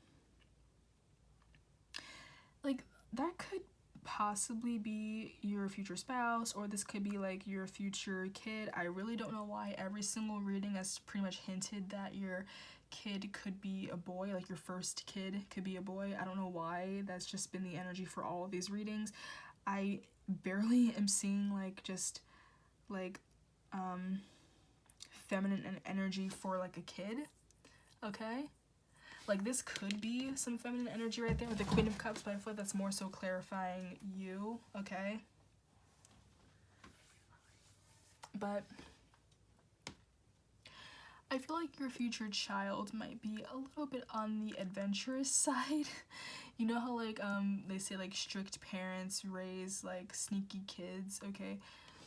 like that could possibly be your future spouse, or this could be like your future kid. I really don't know why every single reading has pretty much hinted that your kid could be a boy, like your first kid could be a boy. I don't know why, that's just been the energy for all of these readings. I barely am seeing like just like feminine energy for like a kid, okay? Like this could be some feminine energy right there with the Queen of Cups, but I feel like that's more so clarifying you, okay? But I feel like your future child might be a little bit on the adventurous side. You know how like they say like strict parents raise like sneaky kids, okay?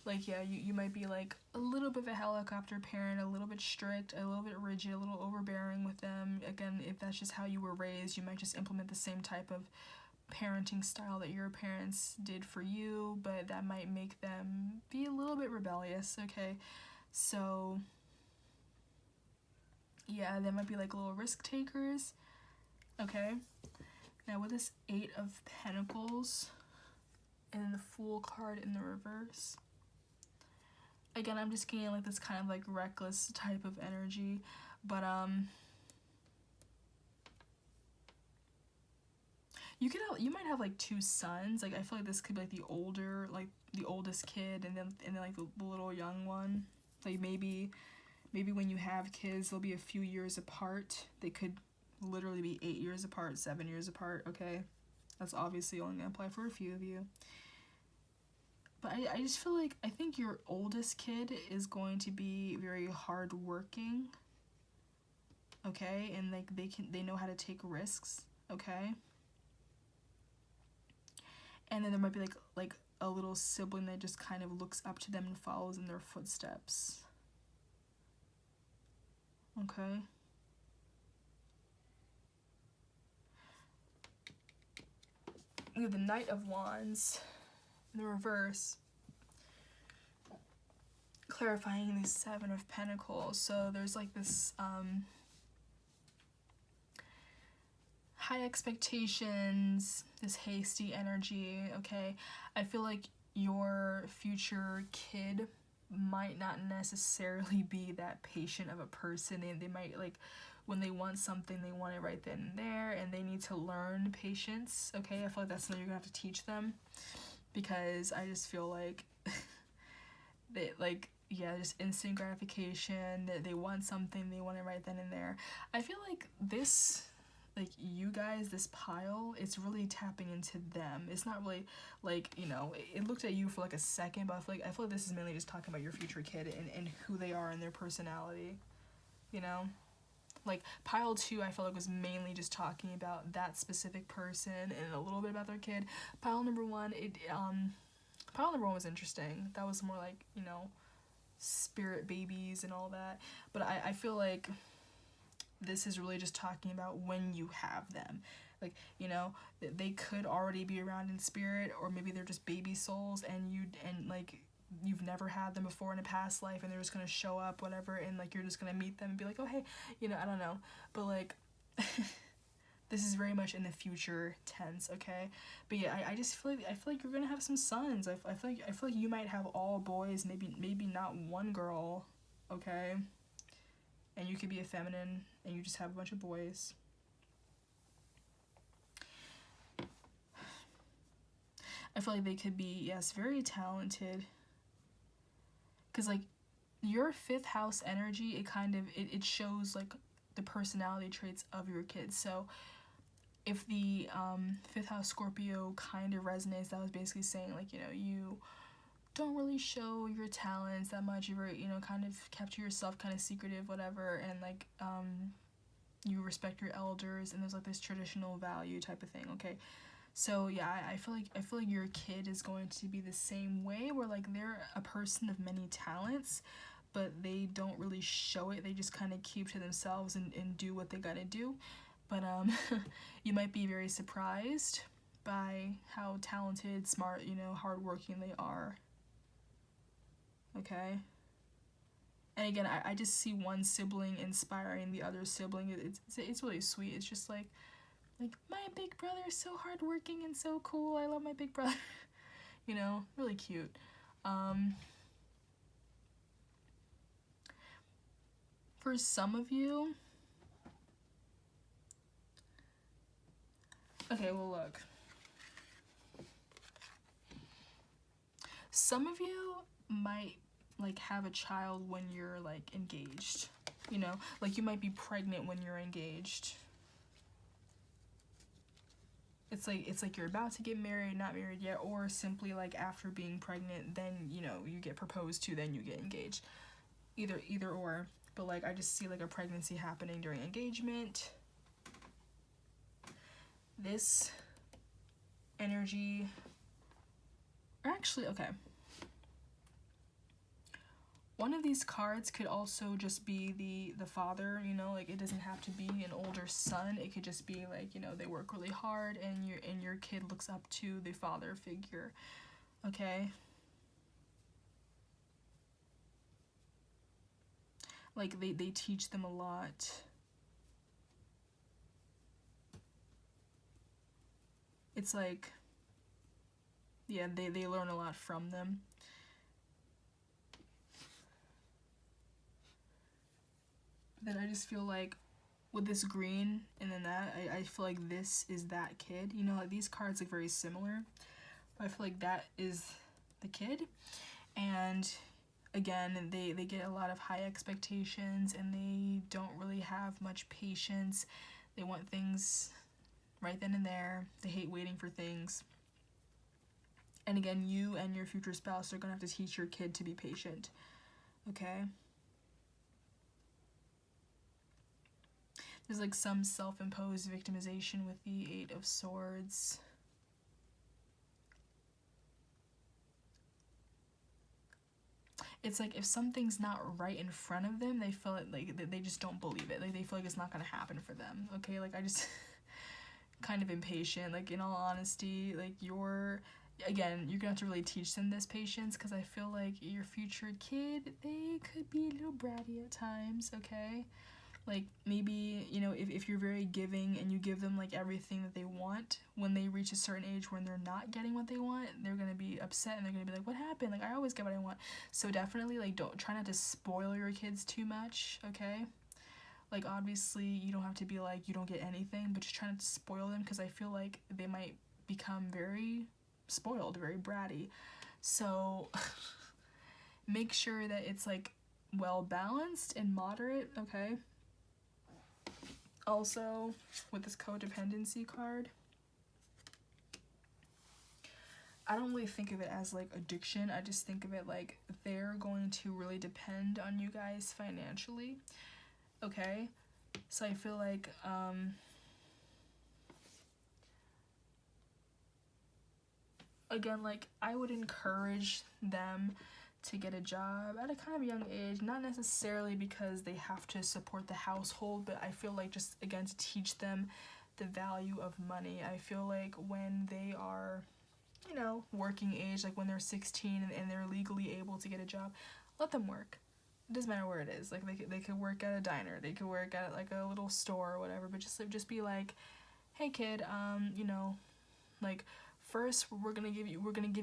Like, yeah, you might be like a little bit of a helicopter parent, a little bit strict, a little bit rigid, a little overbearing with them. Again, if that's just how you were raised, you might just implement the same type of parenting style that your parents did for you, but that might make them be a little bit rebellious, okay? So, yeah, they might be like little risk takers, okay? Now, with this Eight of Pentacles and then the Fool card in the reverse, again, I'm just getting like this kind of like reckless type of energy, but you might have like two sons. Like I feel like this could be like the oldest kid, and then like the little young one. Like maybe when you have kids, they'll be a few years apart. They could literally be 8 years apart, 7 years apart. Okay, that's obviously only gonna apply for a few of you. But I just feel like I think your oldest kid is going to be very hardworking, okay, and like they know how to take risks, okay. And then there might be like a little sibling that just kind of looks up to them and follows in their footsteps, okay. We have the Knight of Wands in the reverse, clarifying the Seven of Pentacles. So there's like this high expectations, this hasty energy, okay? I feel like your future kid might not necessarily be that patient of a person. They might like, when they want something, they want it right then and there, and they need to learn patience, okay? I feel like that's something you're gonna have to teach them, because I just feel like they like, yeah, just instant gratification, that they want something, they want it right then and there. I feel like this, like you guys, this pile, it's really tapping into them. It's not really like, you know, it looked at you for like a second, but I feel like this is mainly just talking about your future kid and who they are and their personality, you know? Like pile 2, I feel like was mainly just talking about that specific person and a little bit about their kid. Pile number 1, pile number 1 was interesting. That was more like, you know, spirit babies and all that. But I feel like this is really just talking about when you have them. Like, you know, they could already be around in spirit, or maybe they're just baby souls and like you've never had them before in a past life, and they're just gonna show up, whatever, and like you're just gonna meet them and be like, oh hey, you know, I don't know. But like this is very much in the future tense, okay? But yeah, I just feel like you're gonna have some sons. I feel like you might have all boys, maybe not one girl, okay? And you could be a feminine and you just have a bunch of boys. I feel like they could be, yes, very talented. Because like your 5th house energy, it shows like the personality traits of your kids. So if the fifth house Scorpio kind of resonates, that was basically saying like, you know, you don't really show your talents that much. You were, you know, kind of kept to yourself, kind of secretive, whatever, and like you respect your elders, and there's like this traditional value type of thing. Okay, so yeah, I feel like your kid is going to be the same way, where like they're a person of many talents, but they don't really show it. They just kind of keep to themselves and do what they gotta do. But you might be very surprised by how talented, smart, you know, hardworking they are. Okay. And again, I just see one sibling inspiring the other sibling. It's really sweet. It's just like my big brother is so hardworking and so cool. I love my big brother. You know, really cute. For some of you, okay, well look. Some of you might like have a child when you're like engaged. You know, like you might be pregnant when you're engaged. It's like you're about to get married, not married yet, or simply like after being pregnant, then, you know, you get proposed to, then you get engaged. Either or. But like I just see like a pregnancy happening during engagement. This energy, or actually, okay. One of these cards could also just be the father, you know, like it doesn't have to be an older son. It could just be like, you know, they work really hard and your kid looks up to the father figure. Okay? Like they teach them a lot. It's like, yeah, they learn a lot from them. Then I just feel like with this green and then that, I feel like this is that kid. You know, like these cards look very similar, but I feel like that is the kid. And again, they get a lot of high expectations and they don't really have much patience. They want things right then and there. They hate waiting for things. And again, you and your future spouse are gonna have to teach your kid to be patient. Okay? There's like some self-imposed victimization with the Eight of Swords. It's like if something's not right in front of them, they feel it, like they just don't believe it. Like they feel like it's not gonna happen for them. Okay, like I just kind of impatient. Like in all honesty, like you're gonna have to really teach them this patience, because I feel like your future kid, they could be a little bratty at times. Okay. Like maybe, you know, if you're very giving and you give them like everything that they want, when they reach a certain age when they're not getting what they want, they're gonna be upset and they're gonna be like, what happened? Like I always get what I want. So definitely like don't try not to spoil your kids too much, okay? Like obviously you don't have to be like you don't get anything, but just try not to spoil them, because I feel like they might become very spoiled, very bratty. So make sure that it's like well balanced and moderate, okay? Also, with this codependency card, I don't really think of it as like addiction. I just think of it like they're going to really depend on you guys financially. Okay? So I feel like again, like I would encourage them to get a job at a kind of young age, not necessarily because they have to support the household, but I feel like just again to teach them the value of money. I feel like when they are, you know, working age, like when they're 16 and they're legally able to get a job, let them work. It doesn't matter where it is. Like they could work at a diner, they could work at like a little store or whatever, but just be like, hey kid, you know, like first we're gonna give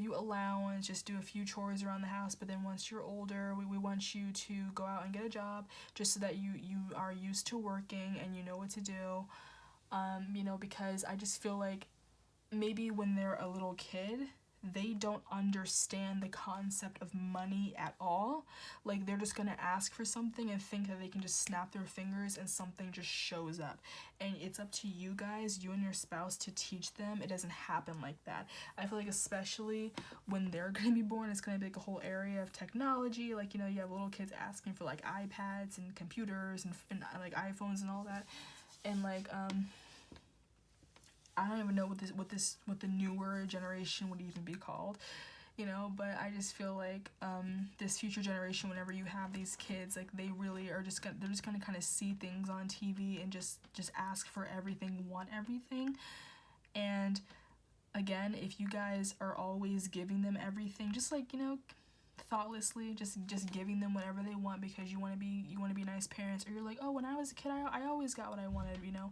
you allowance, just do a few chores around the house, but then once you're older, we want you to go out and get a job, just so that you are used to working and you know what to do. You know, because I just feel like maybe when they're a little kid, they don't understand the concept of money at all. Like, they're just gonna ask for something and think that they can just snap their fingers and something just shows up. And it's up to you guys, you and your spouse, to teach them it doesn't happen like that. I feel like especially when they're gonna be born, it's gonna be like a whole area of technology. Like, you know, you have little kids asking for like iPads and computers and like iPhones and all that. And like, I don't even know what the newer generation would even be called, you know, but I just feel like this future generation, whenever you have these kids, like, they really are they're just gonna kind of see things on TV and just ask for everything, want everything. And again, if you guys are always giving them everything, just like, you know, thoughtlessly, just giving them whatever they want because you want to be nice parents, or you're like, oh, when I was a kid, I always got what I wanted, you know.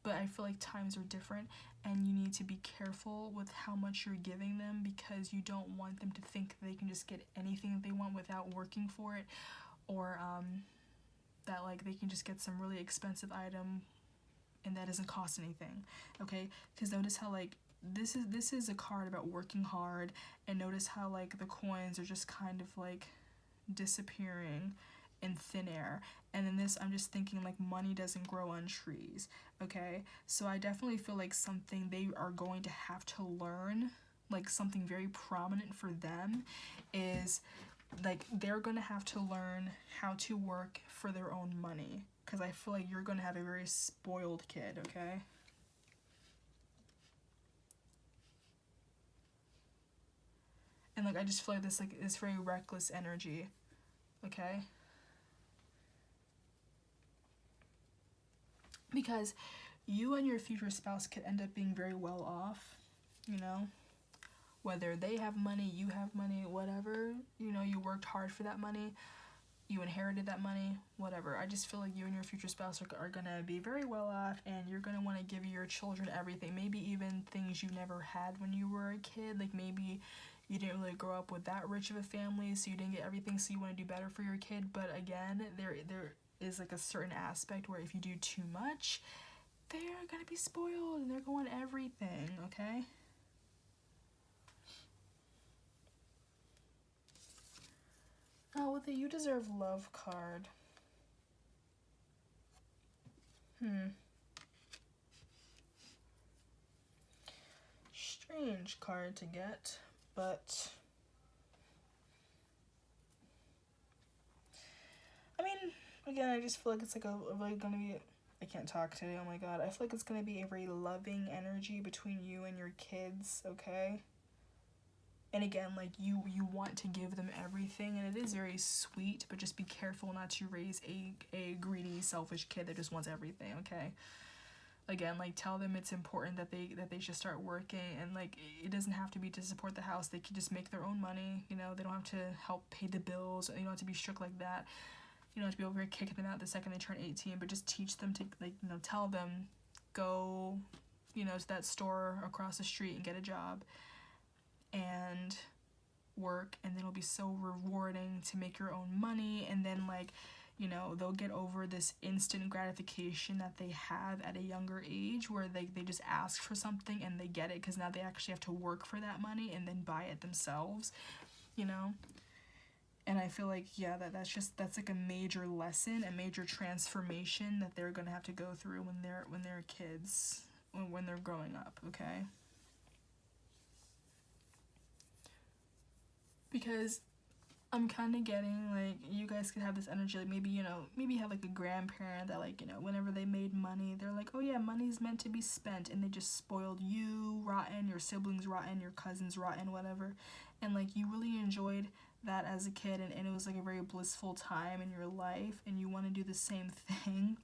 But I feel like times are different, and you need to be careful with how much you're giving them, because you don't want them to think they can just get anything that they want without working for it, or that like they can just get some really expensive item and that doesn't cost anything, okay? Because notice how like this is a card about working hard, and notice how like the coins are just kind of like disappearing in thin air. And in this, I'm just thinking like money doesn't grow on trees, okay? So I definitely feel like something they are going to have to learn, like something very prominent for them, is like they're going to have to learn how to work for their own money, because I feel like you're going to have a very spoiled kid, okay? And like I just feel like this very reckless energy, okay? Because you and your future spouse could end up being very well off, you know? Whether they have money, you have money, whatever, you know, you worked hard for that money, you inherited that money, whatever. I just feel like you and your future spouse are gonna be very well off, and you're gonna want to give your children everything, maybe even things you never had when you were a kid. Like, maybe you didn't really grow up with that rich of a family, so you didn't get everything, so you want to do better for your kid. But again, there is like a certain aspect where if you do too much, they're gonna be spoiled and they're going everything, okay? Oh, with the You Deserve Love card. Strange card to get, but I mean, again, I just feel like it's like a really gonna be, I can't talk today, oh my god. I feel like it's gonna be a very loving energy between you and your kids, okay? And again, like, you want to give them everything, and it is very sweet, but just be careful not to raise a greedy, selfish kid that just wants everything, okay? Again, like, tell them it's important that they should start working, and like, it doesn't have to be to support the house. They can just make their own money, you know. They don't have to help pay the bills. You don't have to be strict like that. You don't have to be over here kicking them out the second they turn 18, but just teach them to, like, you know, tell them, go, you know, to that store across the street and get a job and work, and then it'll be so rewarding to make your own money. And then, like, you know, they'll get over this instant gratification that they have at a younger age, where they just ask for something and they get it, because now they actually have to work for that money and then buy it themselves, you know. And I feel like, yeah, that's like a major lesson, a major transformation that they're gonna have to go through when they're kids, when they're growing up, okay? Because I'm kind of getting, like, you guys could have this energy, like, maybe, you know, maybe you have, like, a grandparent that, like, you know, whenever they made money, they're like, oh, yeah, money's meant to be spent, and they just spoiled you rotten, your siblings rotten, your cousins rotten, whatever, and, like, you really enjoyed that as a kid, and it was, like, a very blissful time in your life, and you want to do the same thing.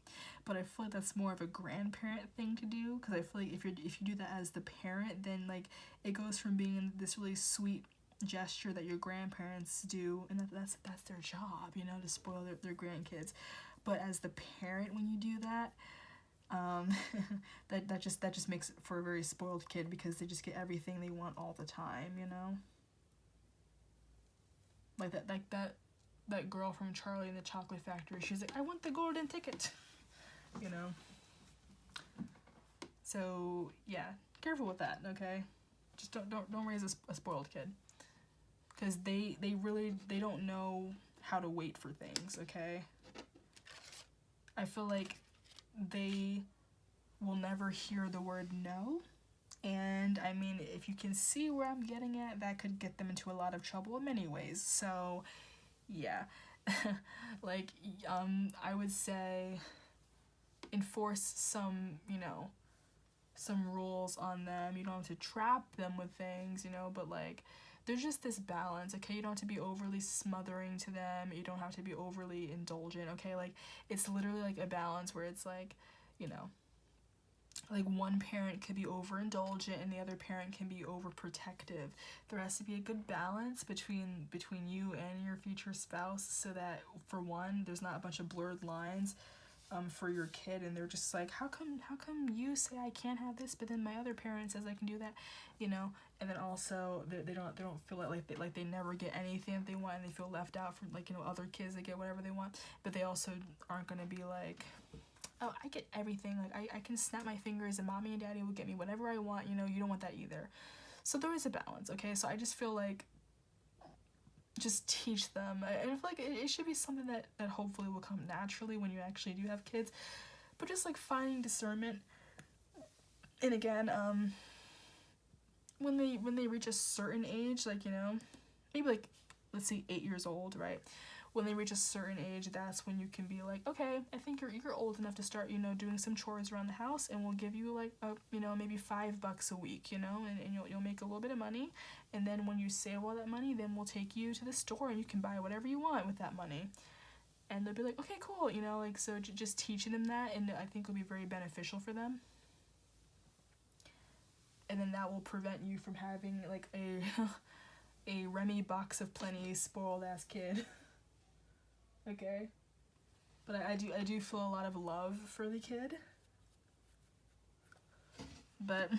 But I feel like that's more of a grandparent thing to do, because I feel like if you do that as the parent, then, like, it goes from being this really sweet gesture that your grandparents do, and that's their job, you know, to spoil their grandkids. But as the parent, when you do that, that just makes for a very spoiled kid, because they just get everything they want all the time, you know. Like that girl from Charlie and the Chocolate Factory, she's like, I want the golden ticket, you know. So yeah, careful with that, okay? Just don't raise a spoiled kid, because they don't know how to wait for things. Okay, I feel like they will never hear the word no. And I mean, if you can see where I'm getting at, that could get them into a lot of trouble in many ways. So yeah. Like, I would say enforce some, some rules on them. You don't have to trap them with things, but like, there's just this balance, okay? You don't have to be overly smothering to them. You don't have to be overly indulgent, okay? Like, it's literally like a balance where it's like, like one parent could be overindulgent and the other parent can be overprotective. There has to be a good balance between you and your future spouse, so that, for one, there's not a bunch of blurred lines for your kid, and they're just like, how come you say I can't have this, but then my other parent says I can do that, and then also they don't feel like they never get anything that they want, and they feel left out from, like, other kids that get whatever they want, but they also aren't gonna be like, oh, I get everything, like, I can snap my fingers and mommy and daddy will get me whatever I want, you don't want that either. So there is a balance, okay? So I just feel like, just teach them. I feel like it should be something that hopefully will come naturally when you actually do have kids, but just, like, finding discernment. And again, when they reach a certain age, like, maybe, like, let's say 8 years old, right? When they reach a certain age, that's when you can be like, okay, I think you're old enough to start, doing some chores around the house, and we'll give you, like, maybe $5 a week, and you'll make a little bit of money, and then when you save all that money, then we'll take you to the store and you can buy whatever you want with that money. And they'll be like, okay, cool, like, so just teaching them that, and I think will be very beneficial for them. And then that will prevent you from having, like, a Remy box of plenty spoiled ass kid. Okay, but I do feel a lot of love for the kid, but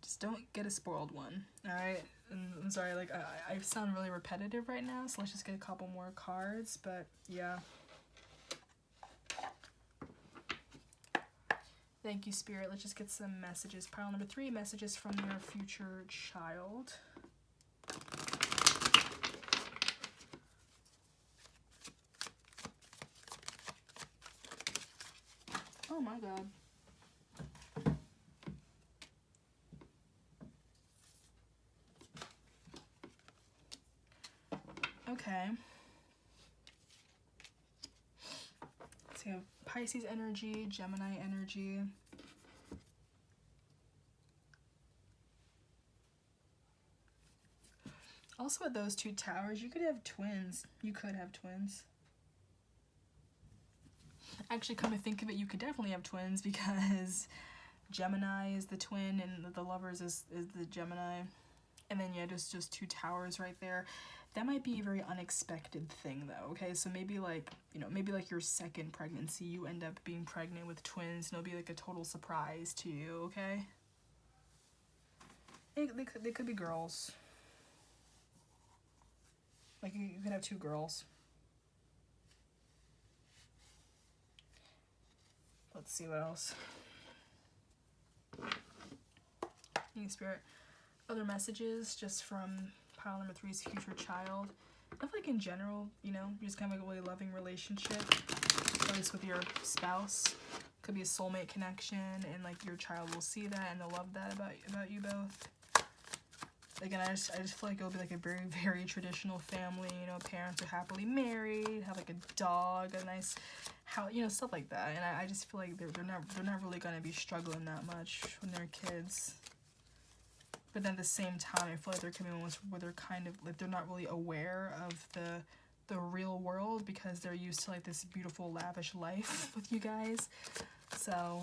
just don't get a spoiled one, alright? And I'm sorry, like, I sound really repetitive right now, so let's just get a couple more cards, but yeah. Thank you, Spirit. Let's just get some messages. Pile number 3, messages from your future child. Oh my god. Okay. So you have Pisces energy, Gemini energy. Also with those 2 towers, you could have twins. Actually, come to think of it, you could definitely have twins, because Gemini is the twin and the Lovers is the Gemini. And then, yeah, just 2 towers right there. That might be a very unexpected thing, though, okay? So maybe, like, maybe, like, your second pregnancy, you end up being pregnant with twins, and it'll be, like, a total surprise to you, okay? They could be girls. Like, you could have 2 girls. Let's see what else. Thank you, Spirit. Other messages just from pile number 3's future child. I feel like in general, you just kind of like a really loving relationship, at least with your spouse. Could be a soulmate connection, and, like, your child will see that and they'll love that about you both. Again, I just feel like it'll be like a very, very traditional family. Parents are happily married, have, like, a dog, a nice house, stuff like that. And I just feel like they're not really gonna be struggling that much when they're kids. But then at the same time, I feel like there can be moments where they're kind of like, they're not really aware of the real world, because they're used to, like, this beautiful, lavish life with you guys. So,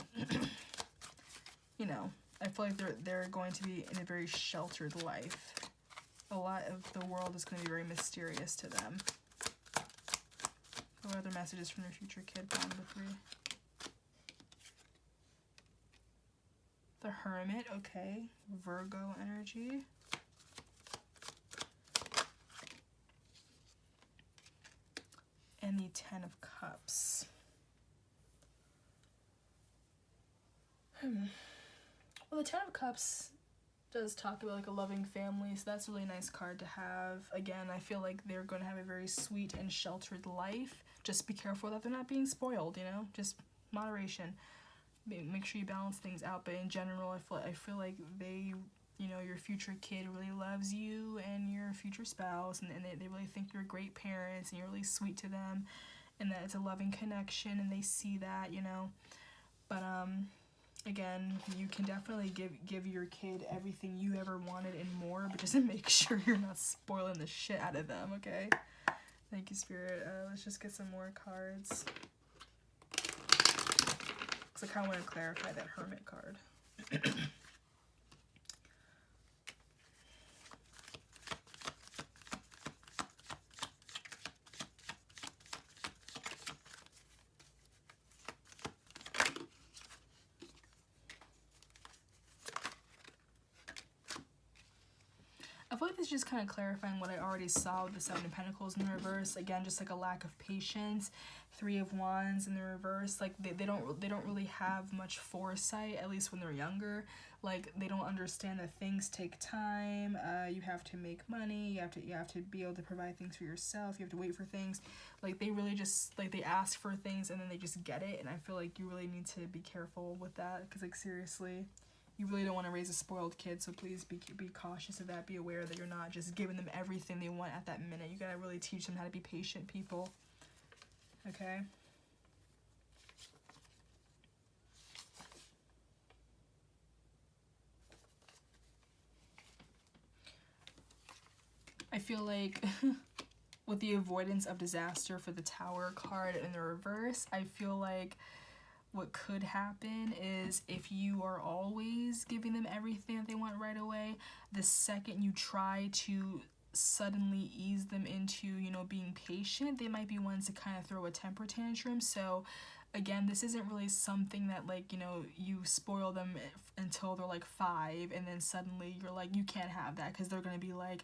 I feel like they're going to be in a very sheltered life. A lot of the world is going to be very mysterious to them. What other messages from your future kid? Pile number 3. The Hermit, okay. Virgo energy. And the 10 of Cups. Well, the 10 of Cups does talk about like a loving family, so that's a really nice card to have. Again, I feel like they're going to have a very sweet and sheltered life. Just be careful that they're not being spoiled, you know, just moderation. Make sure you balance things out, but in general, I feel like they, you know, your future kid really loves you and your future spouse, and they really think you're great parents and you're really sweet to them, and that it's a loving connection, and they see that, you know. But again, you can definitely give your kid everything you ever wanted and more, but just make sure you're not spoiling the shit out of them, okay? Thank you, Spirit. Let's just get some more cards. Because I kind of want to clarify that Hermit card. I feel like this is just kind of clarifying what I already saw with the Seven of Pentacles in the reverse. Again, just like a lack of patience. Three of Wands in the reverse. Like they don't really have much foresight, at least when they're younger. Like they don't understand that things take time. You have to make money. You have to be able to provide things for yourself. You have to wait for things. Like they really just like they ask for things and then they just get it. And I feel like you really need to be careful with that, because like seriously, you really don't want to raise a spoiled kid, so please be cautious of that. Be aware that you're not just giving them everything they want at that minute. You gotta really teach them how to be patient, people. Okay? I feel like with the avoidance of disaster for the Tower card in the reverse, I feel like what could happen is if you are always giving them everything that they want right away, the second you try to suddenly ease them into, you know, being patient, they might be ones to kind of throw a temper tantrum. So again, this isn't really something that like, you know, you spoil them until they're like 5 and then suddenly you're like, you can't have that, because they're going to be like,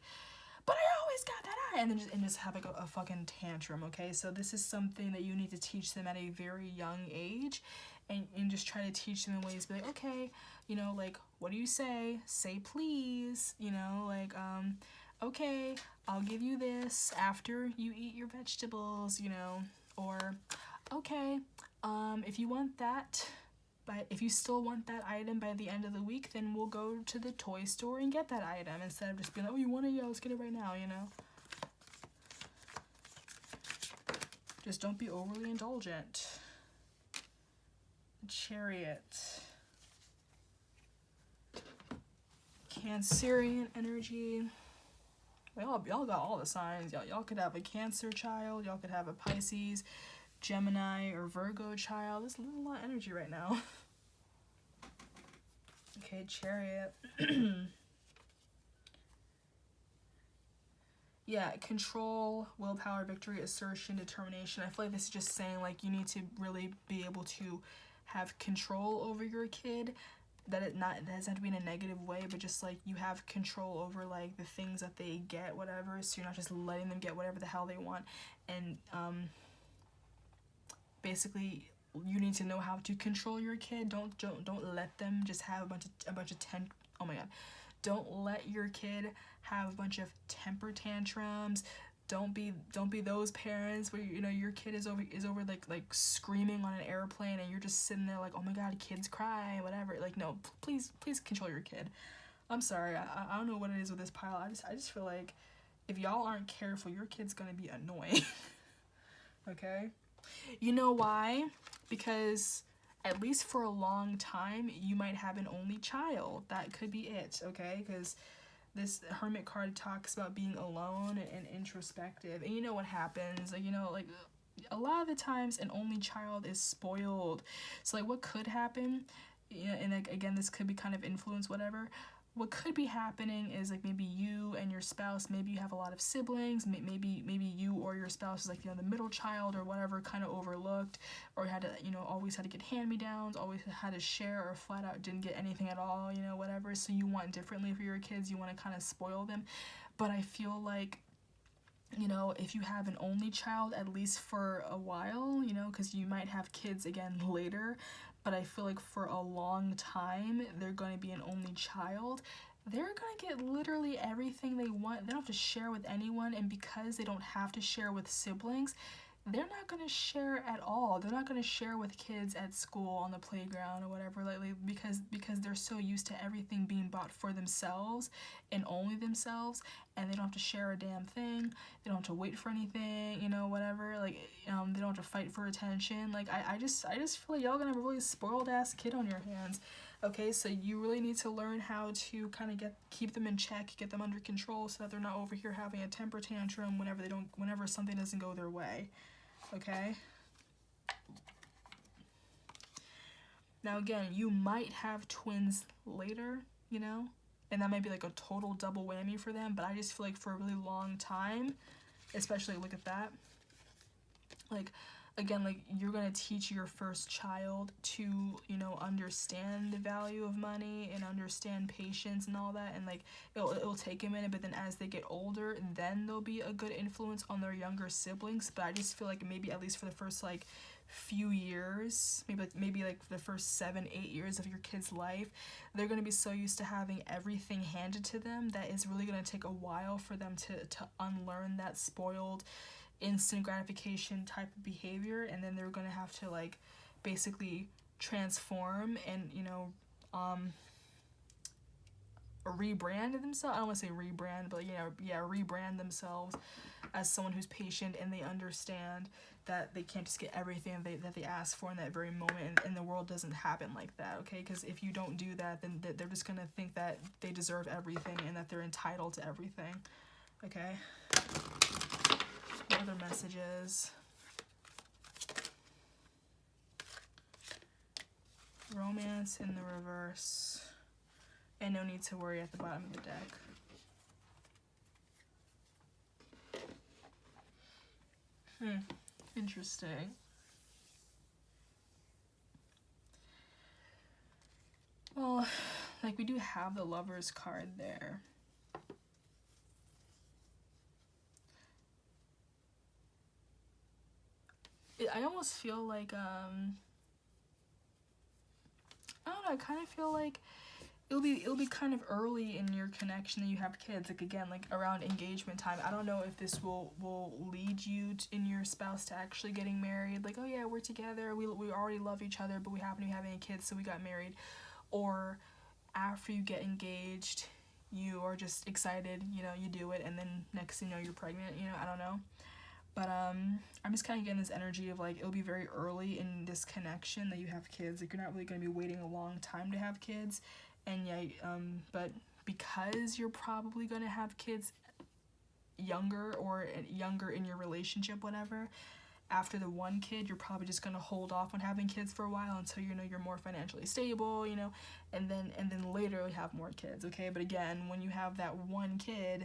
but I always got that out, and then just have like a fucking tantrum, okay? So this is something that you need to teach them at a very young age, and just try to teach them in ways, be like, okay, you know, like, what do you say? Say please, you know, like, okay, I'll give you this after you eat your vegetables, you know, or, okay, if you want that, but if you still want that item by the end of the week, then we'll go to the toy store and get that item, instead of just being like, oh, you want it? Yeah, let's get it right now, you know? Just don't be overly indulgent. Chariot. Cancerian energy. Y'all got all the signs. Y'all could have a Cancer child. Y'all could have a Pisces, Gemini, or Virgo child. There's a lot of energy right now. Okay, Chariot. Yeah, control, willpower, victory, assertion, determination. I feel like this is just saying like you need to really be able to have control over your kid. That doesn't have to be in a negative way, but just like you have control over like the things that they get, whatever. So you're not just letting them get whatever the hell they want. And basically, you need to know how to control your kid. Don't let them just have a bunch of oh my god. Don't let your kid have a bunch of temper tantrums. Don't be those parents where, you know, your kid is over like screaming on an airplane and you're just sitting there like, oh my god, kids cry, whatever. Like, no, please control your kid. I'm sorry, I don't know what it is with this pile. I just feel like if y'all aren't careful, your kid's gonna be annoying. Okay? You know why? Because at least for a long time, you might have an only child. That could be it, okay? Because this Hermit card talks about being alone and introspective. And you know what happens? Like, you know, like, a lot of the times an only child is spoiled. So, like, what could happen? Yeah, and, like, again, this could be kind of influence, whatever. What could be happening is, like, maybe you and your spouse, maybe you have a lot of siblings, maybe you or your spouse is, like, you know, the middle child or whatever, kind of overlooked, or had to, you know, always had to get hand-me-downs, always had to share, or flat out didn't get anything at all, you know, whatever. So you want differently for your kids, you want to kind of spoil them. But I feel like, you know, if you have an only child, at least for a while, you know, because you might have kids again later, but I feel like for a long time, they're going to be an only child. they're gonna get literally everything they want. They don't have to share with anyone, and because they don't have to share with siblings, they're not gonna share at all. They're not gonna share with kids at school, on the playground, or whatever, like because they're so used to everything being bought for themselves and only themselves, and they don't have to share a damn thing. They don't have to wait for anything, you know, whatever. Like, they don't have to fight for attention. Like, I just feel like y'all gonna have a really spoiled ass kid on your hands. Okay, so you really need to learn how to kind of keep them in check, get them under control, so that they're not over here having a temper tantrum whenever something doesn't go their way. Okay? Now again, you might have twins later, you know? And that might be like a total double whammy for them, but I just feel like for a really long time, especially look at that. Like, again, like, you're gonna teach your first child to, you know, understand the value of money and understand patience and all that, and like it'll take a minute, but then as they get older, then they'll be a good influence on their younger siblings. But I just feel like maybe at least for the first like few years, maybe like the first 7-8 years of your kid's life, they're going to be so used to having everything handed to them that it's really going to take a while for them to unlearn that spoiled instant gratification type of behavior, and then they're going to have to like basically transform and, you know, rebrand themselves. I don't want to say rebrand, but, you know, yeah, rebrand themselves as someone who's patient, and they understand that they can't just get everything that they ask for in that very moment, and the world doesn't happen like that, okay? Because if you don't do that, then they're just going to think that they deserve everything and that they're entitled to everything, okay? What other messages? Romance in the reverse. And no need to worry at the bottom of the deck. Interesting. Well, like, we do have the Lover's card there. I almost feel like, I don't know, I kind of feel like it'll be kind of early in your connection that you have kids, like, again, like around engagement time. I don't know if this will lead you in your spouse to actually getting married, like, oh yeah, we're together, we already love each other, but we happen to be having a kid, so we got married. Or after you get engaged, you are just excited, you know, you do it, and then next thing you know, you're pregnant, you know, I don't know. But I'm just kind of getting this energy of like, it'll be very early in this connection that you have kids. Like, you're not really going to be waiting a long time to have kids. And yeah, but because you're probably going to have kids younger in your relationship, whatever, after the one kid, you're probably just going to hold off on having kids for a while until, you know, you're more financially stable, you know, and then later you have more kids, okay? But again, when you have that one kid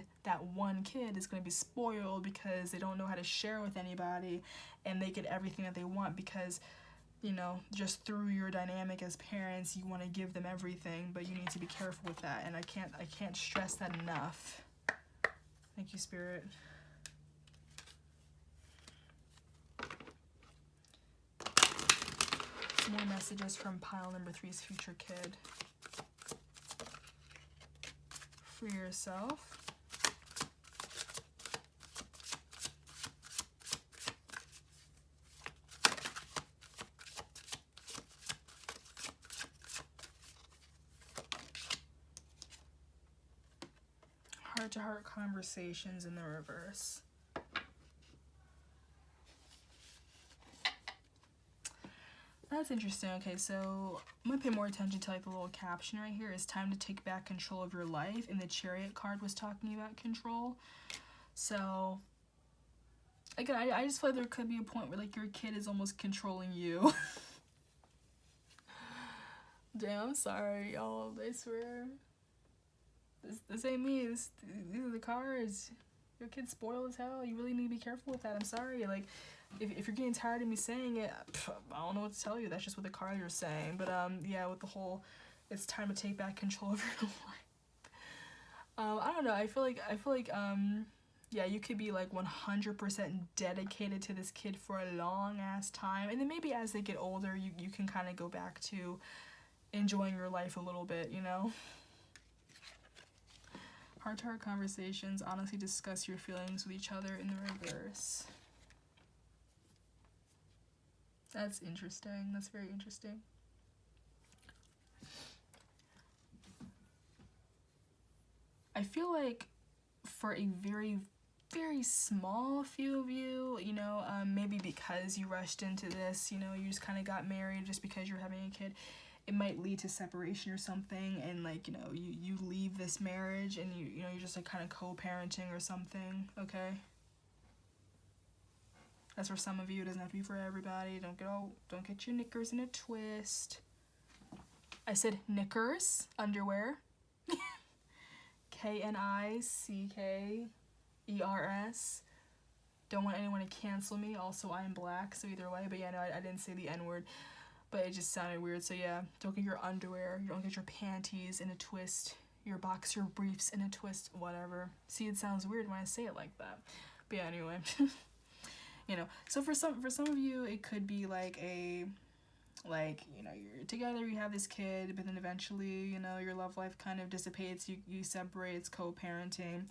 is going to be spoiled because they don't know how to share with anybody, and they get everything that they want because, you know, just through your dynamic as parents, you want to give them everything, but you need to be careful with that, and I can't stress that enough. Thank you, Spirit. More messages from pile number 3's future kid. Free yourself. Heart-to-heart conversations in the reverse. That's interesting. Okay, so I'm going to pay more attention to like the little caption right here. It's time to take back control of your life. And the Chariot card was talking about control. So, again, I just feel like there could be a point where like your kid is almost controlling you. Damn, I'm sorry, y'all. I swear. This ain't me. These are the cards. Your kid's spoiled as hell. You really need to be careful with that. I'm sorry. Like, if you're getting tired of me saying it, I don't know what to tell you. That's just what the cards are saying. But yeah, with the whole, it's time to take back control of your life. I don't know. I feel like yeah, you could be like 100% dedicated to this kid for a long ass time, and then maybe as they get older, you can kind of go back to enjoying your life a little bit, you know. Heart-to-heart conversations. Honestly discuss your feelings with each other in the reverse. That's interesting. That's very interesting. I feel like for a very, very small few of you, you know, maybe because you rushed into this, you know, you just kind of got married just because you're having a kid, it might lead to separation or something, and like, you know, you leave this marriage and you know, you're just like kind of co-parenting or something, okay? That's for some of you. It doesn't have to be for everybody. Don't get your knickers in a twist. I said knickers, underwear. Knickers. Don't want anyone to cancel me. Also, I am black, so either way. But yeah, no, I didn't say the N-word, but it just sounded weird. So yeah, don't get your underwear. You don't get your panties in a twist. Your boxer briefs in a twist. Whatever. See, it sounds weird when I say it like that. But yeah, anyway. You know, so for some of you, it could be like you know, you're together, you have this kid, but then eventually, you know, your love life kind of dissipates, you separate, it's co-parenting.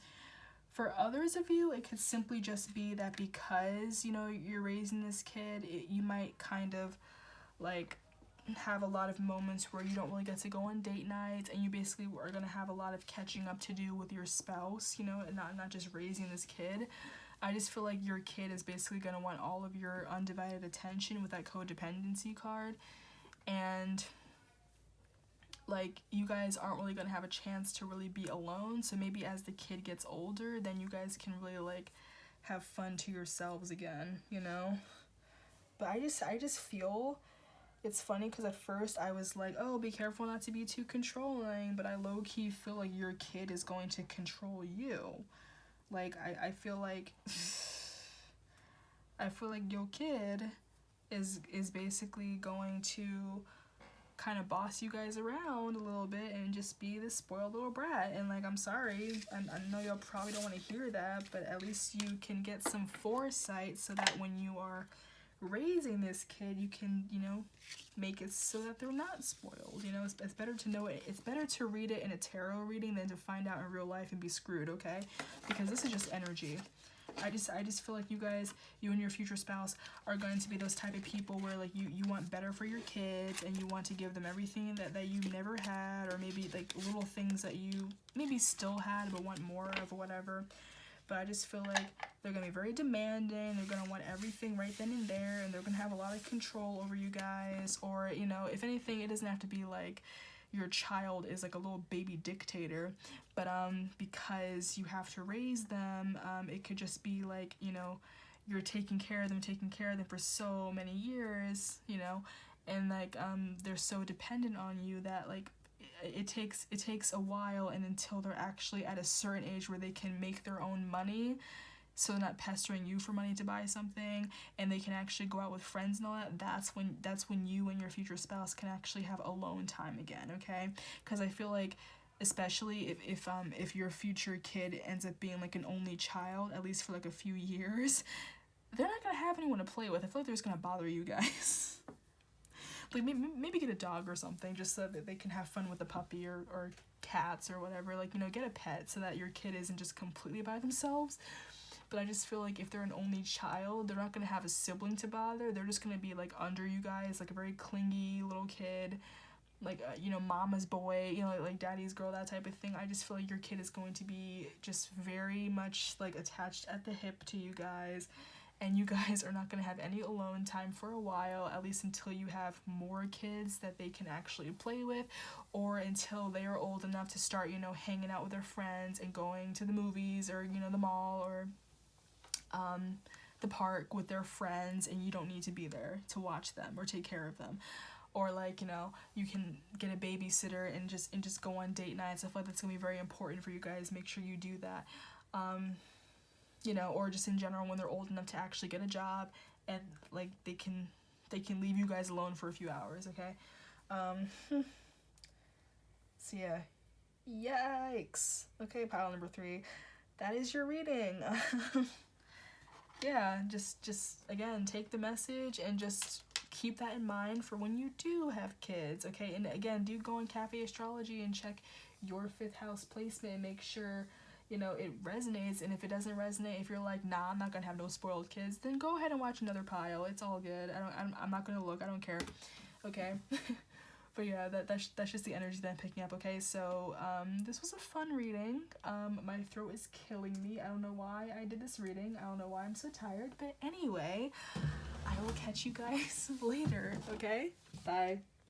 For others of you, it could simply just be that because, you know, you're raising this kid, you might kind of like have a lot of moments where you don't really get to go on date nights, and you basically are going to have a lot of catching up to do with your spouse, you know, and not just raising this kid. I just feel like your kid is basically going to want all of your undivided attention with that codependency card. And, like, you guys aren't really going to have a chance to really be alone. So maybe as the kid gets older, then you guys can really, like, have fun to yourselves again, you know? But I just feel... It's funny because at first I was like, oh, be careful not to be too controlling. But I low-key feel like your kid is going to control you. Like, I feel like your kid is basically going to kind of boss you guys around a little bit and just be this spoiled little brat. And like, I'm sorry, I know y'all probably don't want to hear that, but at least you can get some foresight so that when you are raising this kid, you can, you know, make it so that they're not spoiled. You know, it's better to know it. It's better to read it in a tarot reading than to find out in real life and be screwed, okay? Because this is just energy. I just feel like you guys, you and your future spouse, are going to be those type of people where like you want better for your kids, and you want to give them everything that you never had, or maybe like little things that you maybe still had but want more of or whatever. But I just feel like they're going to be very demanding, they're going to want everything right then and there, and they're going to have a lot of control over you guys. Or, you know, if anything, it doesn't have to be like your child is like a little baby dictator, but because you have to raise them, it could just be like, you know, you're taking care of them for so many years, you know, and like they're so dependent on you that like it takes a while, and until they're actually at a certain age where they can make their own money, so they're not pestering you for money to buy something, and they can actually go out with friends and all that, that's when you and your future spouse can actually have alone time again, okay? Because I feel like, especially if your future kid ends up being like an only child, at least for like a few years, they're not gonna have anyone to play with. I feel like they're just gonna bother you guys. Like, maybe get a dog or something, just so that they can have fun with a puppy or cats or whatever. Like, you know, get a pet so that your kid isn't just completely by themselves. But I just feel like if they're an only child, they're not going to have a sibling to bother. They're just going to be, like, under you guys, like a very clingy little kid. Like, you know, mama's boy, you know, like daddy's girl, that type of thing. I just feel like your kid is going to be just very much, like, attached at the hip to you guys. And you guys are not going to have any alone time for a while, at least until you have more kids that they can actually play with, or until they are old enough to start, you know, hanging out with their friends and going to the movies, or, you know, the mall, or the park with their friends, and you don't need to be there to watch them or take care of them. Or like, you know, you can get a babysitter and just go on date nights. I feel like that's going to be very important for you guys. Make sure you do that. You know, or just in general, when they're old enough to actually get a job, and like they can leave you guys alone for a few hours, okay? So yeah, yikes. Okay, pile number 3, that is your reading. Yeah, just again, take the message and just keep that in mind for when you do have kids, okay? And again, do go on Cafe Astrology and check your 5th house placement and make sure you know, it resonates. And if it doesn't resonate, if you're like, nah, I'm not gonna have no spoiled kids, then go ahead and watch another pile. It's all good. I'm not gonna look. I don't care. Okay. But yeah, that's just the energy that I'm picking up. Okay, so this was a fun reading. My throat is killing me. I don't know why I did this reading. I don't know why I'm so tired. But anyway, I will catch you guys later. Okay, bye.